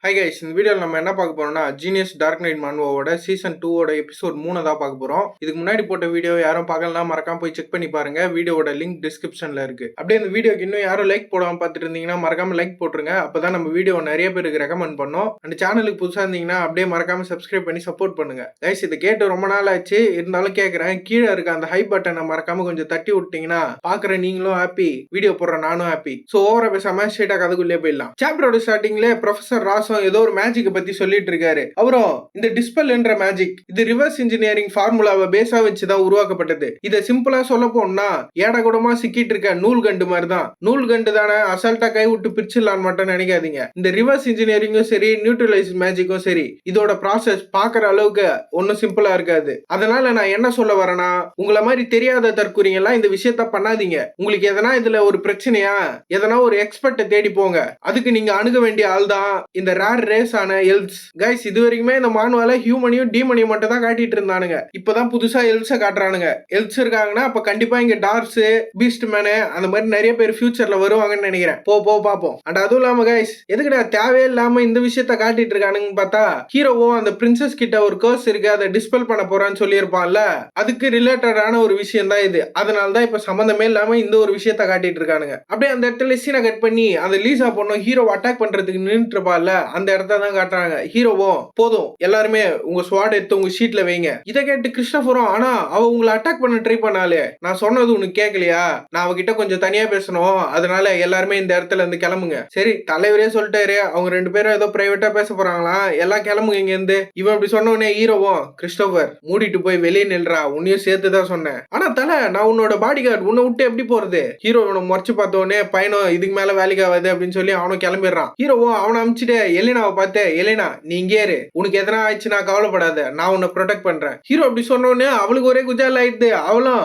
Hi guys, இந்த வீடியோவில் நம்ம என்ன பார்க்க போறோம்னா ஜீனியஸ் டார்க் நைட் மான்வோட சீசன் 2 எபிசோட் 3 தான் பார்க்க போறோம். இதுக்கு முன்னாடி போட்ட வீடியோ யாரும் பார்க்கலாம், மறக்காம போய் செக் பண்ணி பாருங்க. வீடியோட லிங்க் டிஸ்கிரிப்ஷன்ல இருக்கு. அப்படியே இந்த வீடியோக்கு இன்னும் யாரும் லைக் போடாம பார்த்துட்டு இருந்தீங்கன்னா மறக்காம லைக் போட்டுருங்க. அப்பதான் நம்ம வீடியோ நிறைய பேருக்கு ரெக்கமெண்ட் பண்ணோம். அந்த சேனலுக்கு புதுசா இருந்தீங்கன்னா அப்படியே மறக்காம சப்ஸ்கிரைப் பண்ணி சப்போர்ட் பண்ணுங்க. கைஸ், இதை கேட்டு ரொம்ப நாள் ஆச்சு, இருந்தாலும் கேட்கறேன். கீழே இருக்க அந்த ஹை பட்டனை மறக்காம கொஞ்சம் தட்டி விட்டீங்கன்னா பாக்குற நீங்களும் ஹாப்பி, வீடியோ போடுற நானும் ஹாப்பி. சோ ஓவரா பேசாம ஸ்ட்ரைட்டா கதைக்குள்ளே போயிடலாம். சாப்டரோட ஸ்டார்டிங்ல ப்ரொஃபசர் ராஸ் ஏதோ ஒரு மேஜிக் பத்தி சொல்லிட்டு இருக்காரு. அவரும் இந்த டிஸ்பெல் என்ற மேஜிக் இது ரிவர்ஸ் இன்ஜினியரிங் ஃபார்முலாவை பேஸா வச்சுதான் உருவாக்கப்பட்டது. இத சிம்பிளா சொல்ல போனா ஏடகுடமா சிக்கிட்டு இருக்க நூல் கண்டு மாதிரி தான். நூல் கண்டு தானே அசால்ட்டா கை விட்டு பிரிச்சிடலான்னு மட்டும் நினைக்காதீங்க. இந்த ரிவர்ஸ் இன்ஜினியரிங்கும் சரி, நியூட்ரலைஸ் மேஜிக்கும் சரி, இதோட ப்ராசஸ் பாக்குற அளவுக்கு ஒன்னும் சிம்பிளா இருக்காது. அதனால நான் என்ன சொல்ல வரேன்னா, உங்களை மாதிரி தெரியாத தற்கூறிங்க எல்லாம் இந்த விஷயத்த பண்ணாதீங்க. உங்களுக்கு எதனா இதுல ஒரு பிரச்சனையா, எதனா ஒரு எக்ஸ்பர்ட்டை தேடி போங்க. அதுக்கு நீங்க அணுக வேண்டிய ஆள் தான் இந்த ரேர் ரேஸ் ஆன எல்ஸ். கைஸ், இது வரைக்குமே இந்த மானுவால ஹியூமனையும் டீமனையும் மட்டும் தான் காட்டிட்டு இருந்தானுங்க. இப்பதான் புதுசா எல்ஸ காட்டுறானுங்க. எல்ஸ் இருக்காங்கன்னா அப்ப கண்டிப்பா இங்க டார்ஸ், பீஸ்ட் மேனு அந்த மாதிரி நிறைய பேர் ஃபியூச்சர்ல வருவாங்கன்னு நினைக்கிறேன். பாப்போம். அண்ட் அதுவும் இல்லாம கைஸ், எதுக்குடா தேவையே இல்லாம இந்த விஷயத்த காட்டிட்டு இருக்கானுங்கன்னு பார்த்தா, ஹீரோவும் அந்த பிரின்சஸ் கிட்ட ஒரு கர்ஸ் இருக்கு, அதை டிஸ்பெல் பண்ண போறான்னு சொல்லியிருப்பான்ல, அதுக்கு ரிலேட்டடான ஒரு விஷயம் தான் இது. அதனாலதான் இப்ப சம்பந்தமே இல்லாம இந்த ஒரு விஷயத்த காட்டிட்டு இருக்கானுங்க. அப்படியே அந்த இடத்துல சீனை கட் பண்ணி அந்த லீசா பொண்ணும் ஹீரோ அட்டாக் பண்றதுக்கு நின்றுட்டு இருப்பாள்ல, அந்த இடத்த தான் காட்டுறாங்க. ஹீரோவும் போதும் எல்லாருமே உங்க ஸ்வாட் எடுத்து உங்க ஷீட்ல வைங்க. இதை கேட்டு கிறிஸ்டோபரும், ஆனா அவ உங்களை அட்டாக் பண்ண ட்ரை பண்ணாலே, நான் சொன்னது உனக்கு கேட்கலையா, நான் அவகிட்ட கொஞ்சம் தனியா பேசணும், அதனால எல்லாருமே இந்த இடத்துல இருந்து கிளம்புங்க. சரி, தலைவரே சொல்லிட்டாரு, அவங்க ரெண்டு பேரும் ஏதோ பிரைவேட்டா பேச போறாங்களாம், எல்லாம் கிளம்புங்க இங்க இருந்து. இவன் அப்படி சொன்ன உடனே ஹீரோவும், கிறிஸ்டோபர் மூடிட்டு போய் வெளியே நில்றா, உன்னையும் சேர்த்துதான் சொன்னேன். ஆனா தலை, நான் உன்னோட பாடி கார்டு, உன்னை விட்டு எப்படி போறது? ஹீரோ முறைச்சு பார்த்த உடனே பையனும் இதுக்கு மேல வேலைக்கு ஆகாது அப்படின்னு சொல்லி அவனும் கிளம்பிடுறான். ஹீரோவும் அவனை அமிச்சுட்டு எலினாவை பார்த்து, எலினா நீ இங்கே இரு, உனக்கு எதனா ஆயிடுச்சுன்னா கவலைப்படாத, நான் உன்னை ப்ரொடெக்ட் பண்றேன். ஹீரோ அப்படி சொன்ன உடனே அவளுக்கு ஒரே குஜால் ஆயிடுது. அவளும்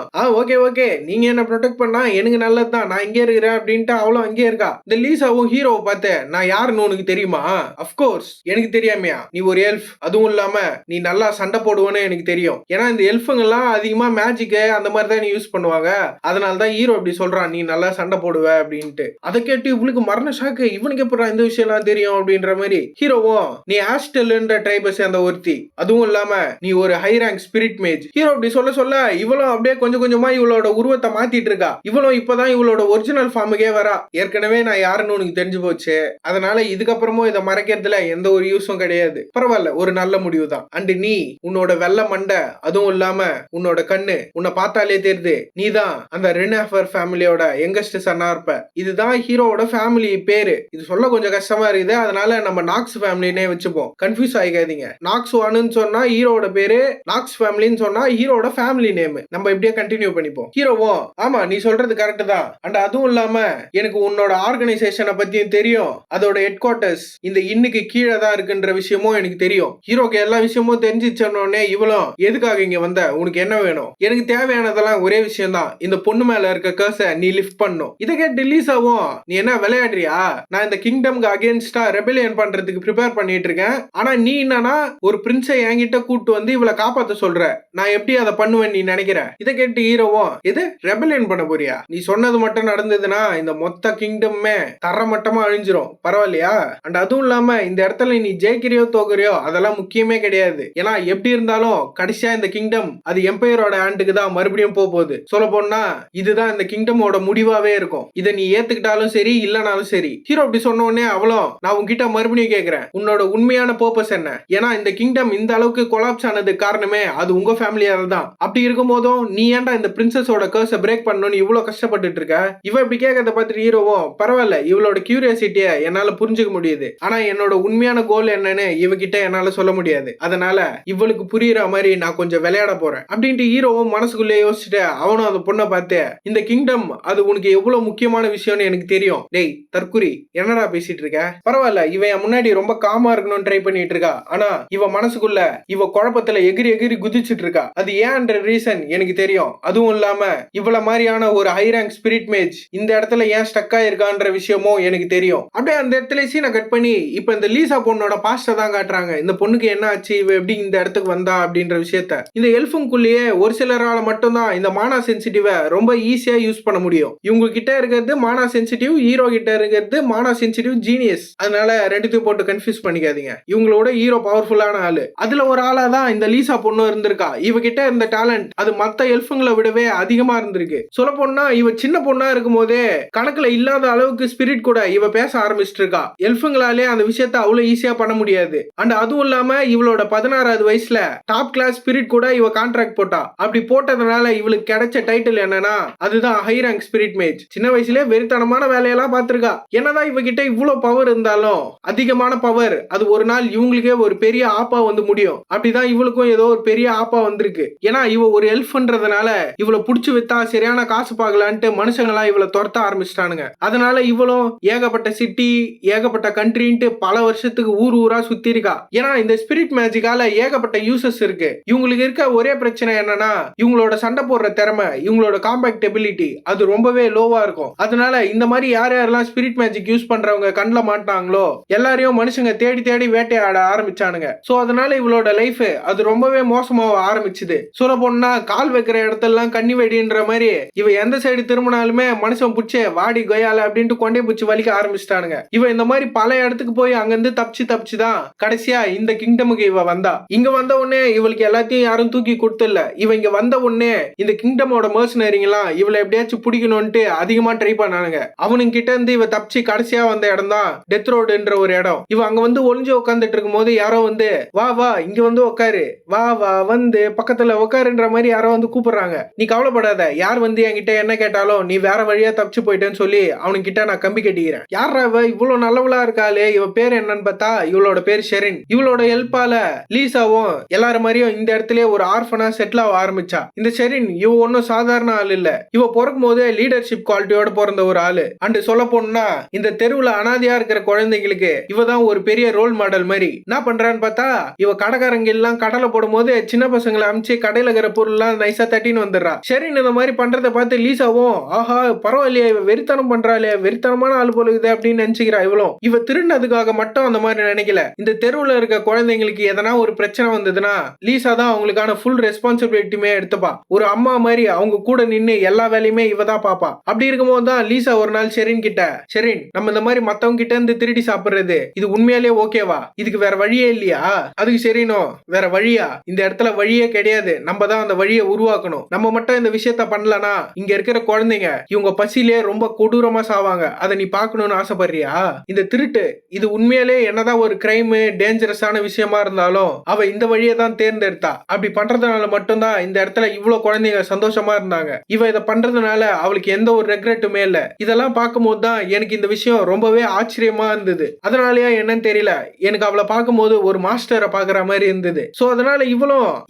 ஓகே நீங்க என்ன ப்ரொடெக்ட் பண்ணா எனக்கு நல்லதுதான், நான் இங்கே இருக்கிறேன் அப்படின்ட்டு அவளும் அங்கே இருக்கா. இந்த லீசாவும் ஹீரோவை பார்த்து, நான் யாருன்னு உனக்கு தெரியுமா? அப்கோர்ஸ் எனக்கு தெரியாமையா, நீ ஒரு எல்ஃப், அதுவும் இல்லாம நீ நல்லா சண்டை போடுவேன்னு எனக்கு தெரியும். ஏன்னா இந்த எல்ஃபுங்க எல்லாம் அதிகமா மேஜிக் அந்த மாதிரி தான் நீ யூஸ் பண்ணுவாங்க, அதனாலதான் ஹீரோ அப்படி சொல்றான், நீ நல்லா சண்டை போடுவ அப்படின்ட்டு. அதை கேட்டு இவளுக்கு மரண ஷாக்கு, இவனுக்கு எப்படி இந்த விஷயம் எல்லாம் தெரியும் அப்படின்ற மாதிரி. ஹீரோவும், நீ ஆஸ்டெல்ன்ற ட்ரைபை சேர்ந்த ஒருத்தி, அதுவும் இல்லாம நீ ஒரு ஹை ரேங்க் ஸ்பிரிட் மேஜ். ஹீரோ அப்படி சொல்ல இவளும் அப்படியே கொஞ்சம் கொஞ்சமா இவளோட உருவத்தை மாத்திட்டு இருக்கா. இவளும் இப்பதான் இவளோட ஒரிஜினல் ஃபார்முக்கே வரா. ஏற்கனவே நான் யாருன்னு உனக்கு தெரிஞ்சு போச்சு, அதனால இதுக்கப்புறமும் இதை மறைக்கிறதுல எந்த ஒரு யூஸும் கிடையாது. பரவாயில்ல, ஒரு நல்ல முடிவு தான். அண்ட் நீ உன்னோட வெள்ளை மண்டை, அதுவும் இல்லாம உன்னோட கண்ணு, உன்னை பார்த்தாலே தெரியுது நீ தான் அந்த ரெனாஃபர் ஃபேமிலியோட யங்கஸ்ட் சன்னா இருப்ப. இதுதான் ஹீரோவோட ஃபேமிலி பேரு. இது சொல்ல கொஞ்சம் கஷ்டமா இருக்குது, அதனால நம்ம நாக்ஸ் ஃபேமிலினே வச்சுப்போம், கன்ஃபியூஸ் ஆகிக்காதீங்க. நாக்ஸ் ஒன்னு சொன்னா ஹீரோட பேரு, நாக்ஸ் ஃபேமிலின்னு சொன்னா ஹீரோட ஃபேமிலி நேம். நம்ம இப்படியே கண்டினியூ பண்ணிப்போம். ஹீரோவும், ஆமா நீ சொல்றது கரெக்ட் தான், அண்ட் அதுவும் இல்லாம எனக்கு உன்னோட ஆர்கனைசேஷனை பத்தியும் தெரியும், அதோட ஹெட் குவார்டர்ஸ் இந்த இன்னுக்கு கீழே தான் இருக்குன்ற விஷயமும் எனக்கு தெரியும். ஹீரோக்கு எல்லா விஷயமும் தெரிஞ்சிச்சோன்னே இவளும், எதுக்காக இங்க வந்த, உனக்கு என்ன வேணும்? எனக்கு தேவையானதெல்லாம் ஒரே விஷயம் தான், இந்த பொண்ணு மேல இருக்க கர்ஸை நீ லிஃப்ட் பண்ணும். இதை கேட்டு லீசாவும், நீ என்ன விளையாடுறியா? நான் இந்த கிங்டம்க்கு அகேன்ஸ்டா ரெபெலியன் பண்றதுக்கு ப்ரிப்பேர் பண்ணிட்டு இருக்கேன், ஆனா நீ என்னன்னா ஒரு பிரின்ஸை என்கிட்ட கூட்டு வந்து இவளை காப்பாத்த சொல்ற, நான் எப்படி அதை பண்ணுவேன் நீ நினைக்கிற? இதை கேட்டு ஹீரோவும், எது ரெபெலியன் பண்ண போறியா? நீ சொன்னது மட்டும் நடந்ததுன்னா இந்த மொத்த கிங்டம்மே தரமட்டமா அழிஞ்சிரும், பரவாயில்லையா? அண்ட் அதுவும் இல்லாம இந்த இடத்துல நீ ஜெயிக்கிறியோ தோக்குறியோ அதெல்லாம் முக்கியமே கிடையாது. ஏன்னா எப்படி இருந்தாலும் கடைசியா இந்த கிங்டம் அது எம்பையரோட ஹேண்டுக்கு தான் மறுபடியும் போகுது. சொல்ல போனா இதுதான் இந்த கிங்டமோட முடிவாவே இருக்கும். இதை நீ ஏத்துக்கிட்டாலும் சரி இல்லனாலும் சரி. ஹீரோ அப்படி சொன்ன உடனே அவளும், நான் உன்கிட்ட மறுபடியும் கேட்கிறேன், உன்னோட உண்மையான பர்பஸ் என்ன? ஏன்னா இந்த கிங்டம் இந்த அளவுக்கு கொலாப்ஸ் ஆனது காரணமே அது உங்க ஃபேமிலியால தான். அப்படி இருக்கும் போதும் நீ ஏன்டா இந்த பிரின்சஸோட கர்ஸை பிரேக் பண்ணணும்னு இவ்வளவு கஷ்டப்பட்டு இருக்க? இவ இப்படி கேட்கறத பார்த்துட்டு ஹீரோவும், பரவாயில்ல இவளோட கியூரியாசிட்டிய என்னால புரிஞ்சுக்க முடியுது, ஆனா என்னோட உண்மையான கோல் என்னன்னு இவகிட்ட என்னால சொல்ல முடியாது, அதனால இவளுக்கு புரியுற மாதிரி நான் கொஞ்சம் விளையாட போறேன் அப்படின்ட்டு ஹீரோவும் மனசுக்குள்ளே யோசிச்சுட்டு அவனும் அந்த பொண்ணை பார்த்து, இந்த கிங்டம் அது உனக்கு எவ்வளவு முக்கியமான விஷயம்னு எனக்கு தெரியும். டேய் தற்குறி, என்னடா பேசிட்டு இருக்க? பரவாயில்ல, இவன் முன்னாடி ரொம்ப காமா இருக்கணும்னு ட்ரை பண்ணிட்டு இருக்கா, ஆனா இவ மனசுக்குள்ள இவ குழப்பத்துல எகிரி எகிரி குதிச்சுட்டு இருக்கா. அது ஏன்ற ரீசன் எனக்கு தெரியும். அதுவும் இல்லாம இவ்வளவு மாதிரியான ஒரு ஹை ரேங்க் ஸ்பிரிட் மேஜ் இந்த இடத்துல ஏன் ஸ்டக் ஆயிருக்கான்ற விஷயமும் எனக்கு தெரியும். அப்படியே அந்த இடத்துல சீனை கட் பண்ணி இப்ப இந்த லீசா பொண்ணோட பாஸ்ட தான் காட்டுறாங்க. இந்த பொண்ணுக்கு என்ன ஆச்சு, இவ எப்படி இந்த இடத்துக்கு வந்தா அப்படின்ற விஷயத்த. இந்த எல்ஃபுங்குள்ளேயே ஒரு சிலரால மட்டும்தான் இந்த மானா சென்சிட்டிவ ரொம்ப ஈஸியா யூஸ் பண்ண முடியும். இவங்க கிட்ட இருக்கிறது மானா சென்சிட்டிவ், ஹீரோ கிட்ட இருக்கிறது மானா சென்சிட்டிவ் ஜீனியஸ். அதனால ரெண்டுத்தையும் போட்டு கன்ஃபியூஸ் பண்ணிக்காதீங்க. இவங்களோட ஹீரோ பவர்ஃபுல்லான ஆளு. அதுல ஒரு ஆளா தான் இந்த லீசா பொண்ணு இருந்திருக்கா. இவகிட்ட இருந்த டேலண்ட் அது மத்த எல்ஃபுங்களை விடவே அதிகமா இருந்திருக்கு. சொல்ல போனா இவ சின்ன பொண்ணா இருக்கும் போதே கணக்குல இல்லாத அளவுக்கு ஸ்பிரிட் கூட இவ பேச ஆரம்பிச்சிட்டு இருக்கா. எல்ஃபுங்களாலே அந்த விஷயத்த அவ்வளவு ஈஸியா பண்ண முடியாது. அண்ட் அதுவும் இல்லாம இவளோட 16வது வயசுல டாப் கிளாஸ் ஸ்பிரிட் கூட இவ கான்ட்ராக்ட் போட்டா. அப்படி போட்டதுனால இவளுக்கு கிடைச்ச டைட்டில் என்னன்னா அதுதான் ஹை ரேங்க் ஸ்பிரிட் மேஜ். சின்ன வயசுல வெறித்தனமான வேலையெல்லாம் பார்த்திருக்கா. என்னதான் இவகிட்ட இவ்வளவு பவர் இருந்தாலும் அதிகமான பவர் அது ஒரு நாள் இவங்களுக்கே ஒரு பெரிய ஆப்பா வந்து முடியும். அப்படிதான் இவளுக்கும் ஏதோ ஒரு பெரிய ஆப்பா வந்திருக்கு. ஏன்னா இவ ஒரு எல்ஃப்ன்றதுனால இவளை புடிச்சு வித்தா சரியான காசு பார்க்கலான்ட்டு மனுஷங்களா இவளை துரத்த ஆரம்பிச்சிட்டானுங்க. அதனால இவளும் ஏகப்பட்ட சிட்டி ஏகப்பட்ட கண்ட்ரின்ட்டு பல வருஷத்துக்கு ஊர் ஊரா சுத்தி இருக்கா. ஏன்னா இந்த ஸ்பிரிட் மேஜிக்கால ஏகப்பட்ட யூசஸ் இருக்கு. இவங்களுக்கு இருக்க ஒரே பிரச்சனை என்னன்னா இவங்களோட சண்டை போடுற திறமை இவங்களோட காம்பேக்டபிலிட்டி அது ரொம்பவே லோவா இருக்கும். அதனால இந்த மாதிரி யார் யாரெல்லாம் ஸ்பிரிட் மேஜிக் யூஸ் பண்றவங்க கண்ணில் மாட்டாங்களோ எல்லாரையும் மனுஷங்க தேடி தேடி வேட்டையாட ஆரம்பிச்சானுங்க. சோ அதனால இவளோட லைஃப் அது ரொம்பவே மோசமாக ஆரம்பிச்சுது. சொல்ல போனா கால் வைக்கிற இடத்தெல்லாம் கண்ணி வெடின்ற மாதிரி இவ எந்த சைடு திரும்பினாலுமே மனுஷன் புடிச்சே வாடி கொயால அப்படின்ட்டு கொண்டே பிடிச்சி வலிக்க ஆரம்பிச்சிட்டானுங்க. இவ இந்த மாதிரி பல இடத்துக்கு போய் அங்கிருந்து தப்பிச்சு தான் கடைசியா இந்த கிங்டமுக்கு இவ வந்தா. இங்க வந்த உடனே இவளுக்கு எல்லாத்தையும் யாரும் தூக்கி கொடுத்துல. இவ இங்க வந்த உடனே இந்த கிங்டமோட மர்சனரிங்கெல்லாம் இவளை எப்படியாச்சும் பிடிக்கணும்ட்டு அதிகமா ட்ரை பண்ணானுங்க. அவனுங்க கிட்ட இருந்து இவ தப்பிச்சு கடைசியா வந்த இடம் தான் டெத் ரோடுன்ற ஒரு இடம். இவ அங்க வந்து ஒளிஞ்சு உட்காந்துட்டு இருக்கும் போது யாரோ வந்து வா வா இங்க வந்து உட்காரு, வா வா வந்து பக்கத்துல உட்காருன்ற மாதிரி யாரோ வந்து கூப்பிடுறாங்க. நீ கவலைப்படாத, யார் வந்து என்கிட்ட என்ன கேட்டாலும் நீ வேற வழியா தப்பிச்சு போயிட்டேன்னு சொல்லி அவனுக்கு கிட்ட நான் கம்பி கட்டிக்கிறேன். யாரா இவ இவ்வளவு நல்லவளா இருக்காளே, இவ பேர் என்னன்னு பார்த்தா இவளோட பேர் ஷெரின். இவளோட ஹெல்ப்பால லீசாவும் எல்லாரும் மாதிரியும் இந்த இடத்துல ஒரு ஆர்ஃபனா செட்டில் ஆக ஆரம்பிச்சா. இந்த ஷெரின் இவ ஒன்னும் சாதாரண ஆள் இல்ல. இவ பிறக்கும் போதே லீடர்ஷிப் குவாலிட்டியோட பிறந்த ஒரு ஆளு. அண்ட் சொல்ல போனா இந்த தெருவுல அனாதையா இருக்கிற குழந்தைங்களுக்கு இவதான் ஒரு பெரிய ரோல் மாடல் மாதிரி. என்ன பண்றான்னு பார்த்தா இவ கடைக்காரங்க எல்லாம் கடலை போடும் போது சின்ன பசங்களை அமிச்சு கடையில இருக்கிற பொருள் எல்லாம் நைசா தட்டின்னு வந்துடுறா. சரி இந்த மாதிரி பண்றதை பார்த்து லீசாவும் ஆஹா பரவாயில்லையா இவ வெறித்தனம் பண்றாளே, வெறித்தனமான ஆள் போல இது அப்படின்னு நினைச்சுக்கிறா. இவ திருநதுக்காக மட்டும் அந்த மாதிரி நினைக்கல. இந்த தெருவுல இருக்க குழந்தைங்களுக்கு எதனா ஒரு பிரச்சனை வந்ததுன்னா லீசா தான் அவங்களுக்கான ஃபுல் ரெஸ்பான்சிபிலிட்டியுமே எடுத்துப்பா. ஒரு அம்மா மாதிரி அவங்க கூட நின்று எல்லா வேலையுமே இவ தான் பாப்பா. அப்படி இருக்கும்போது தான் லீசா ஒரு நாள் ஷெரின் கிட்ட, ஷெரின் நம்ம இந்த மாதிரி மத்தவங்க கிட்ட இருந்து திருடி சாப்பிடுறது இது உண்மையாலே ஓகேவா, இதுக்கு வேற வழியே இல்லையா? அதுக்கு ஷெரினோ வேற வழியா, இந்த இடத்துல வழியே கிடையாது, நம்ம தான் அந்த வழியை உருவாக்கணும். நம்ம மட்டும் இந்த விஷயத்த பண்ணலனா இங்க இருக்கிற குழந்தைங்க இவங்க பசியிலே ரொம்ப கொடூரமா சாவாங்க. அதை நீ பார்க்கணும்னு ஆசைப்படுறியா? இந்த திருட்டு இது உண்மையாலே என்னதான் ஒரு கிரைம் டேஞ்சரஸான விஷயமா இருந்தாலும் அவ இந்த வழியை தான் தேர்ந்தெடுத்தா. அப்படி பண்றதுனால மட்டும்தான் இந்த இடத்துல இவ்வளவு குழந்தைங்க சந்தோஷமா இருந்தாங்க. இவ இதை பண்றதுனால அவளுக்கு எந்த ஒரு ரெக்ரெட்டுமே இல்ல. இதெல்லாம் பார்க்கும்போது தான் எனக்கு இந்த விஷயம் ரொம்பவே ஆச்சரியமா இருந்தது. அதனாலயா என்னன்னு தெரியல, எனக்கு அவளை பார்க்கும்போது ஒரு மாஸ்டரை பாக்குற மாதிரி இருந்தது. சோ அதனால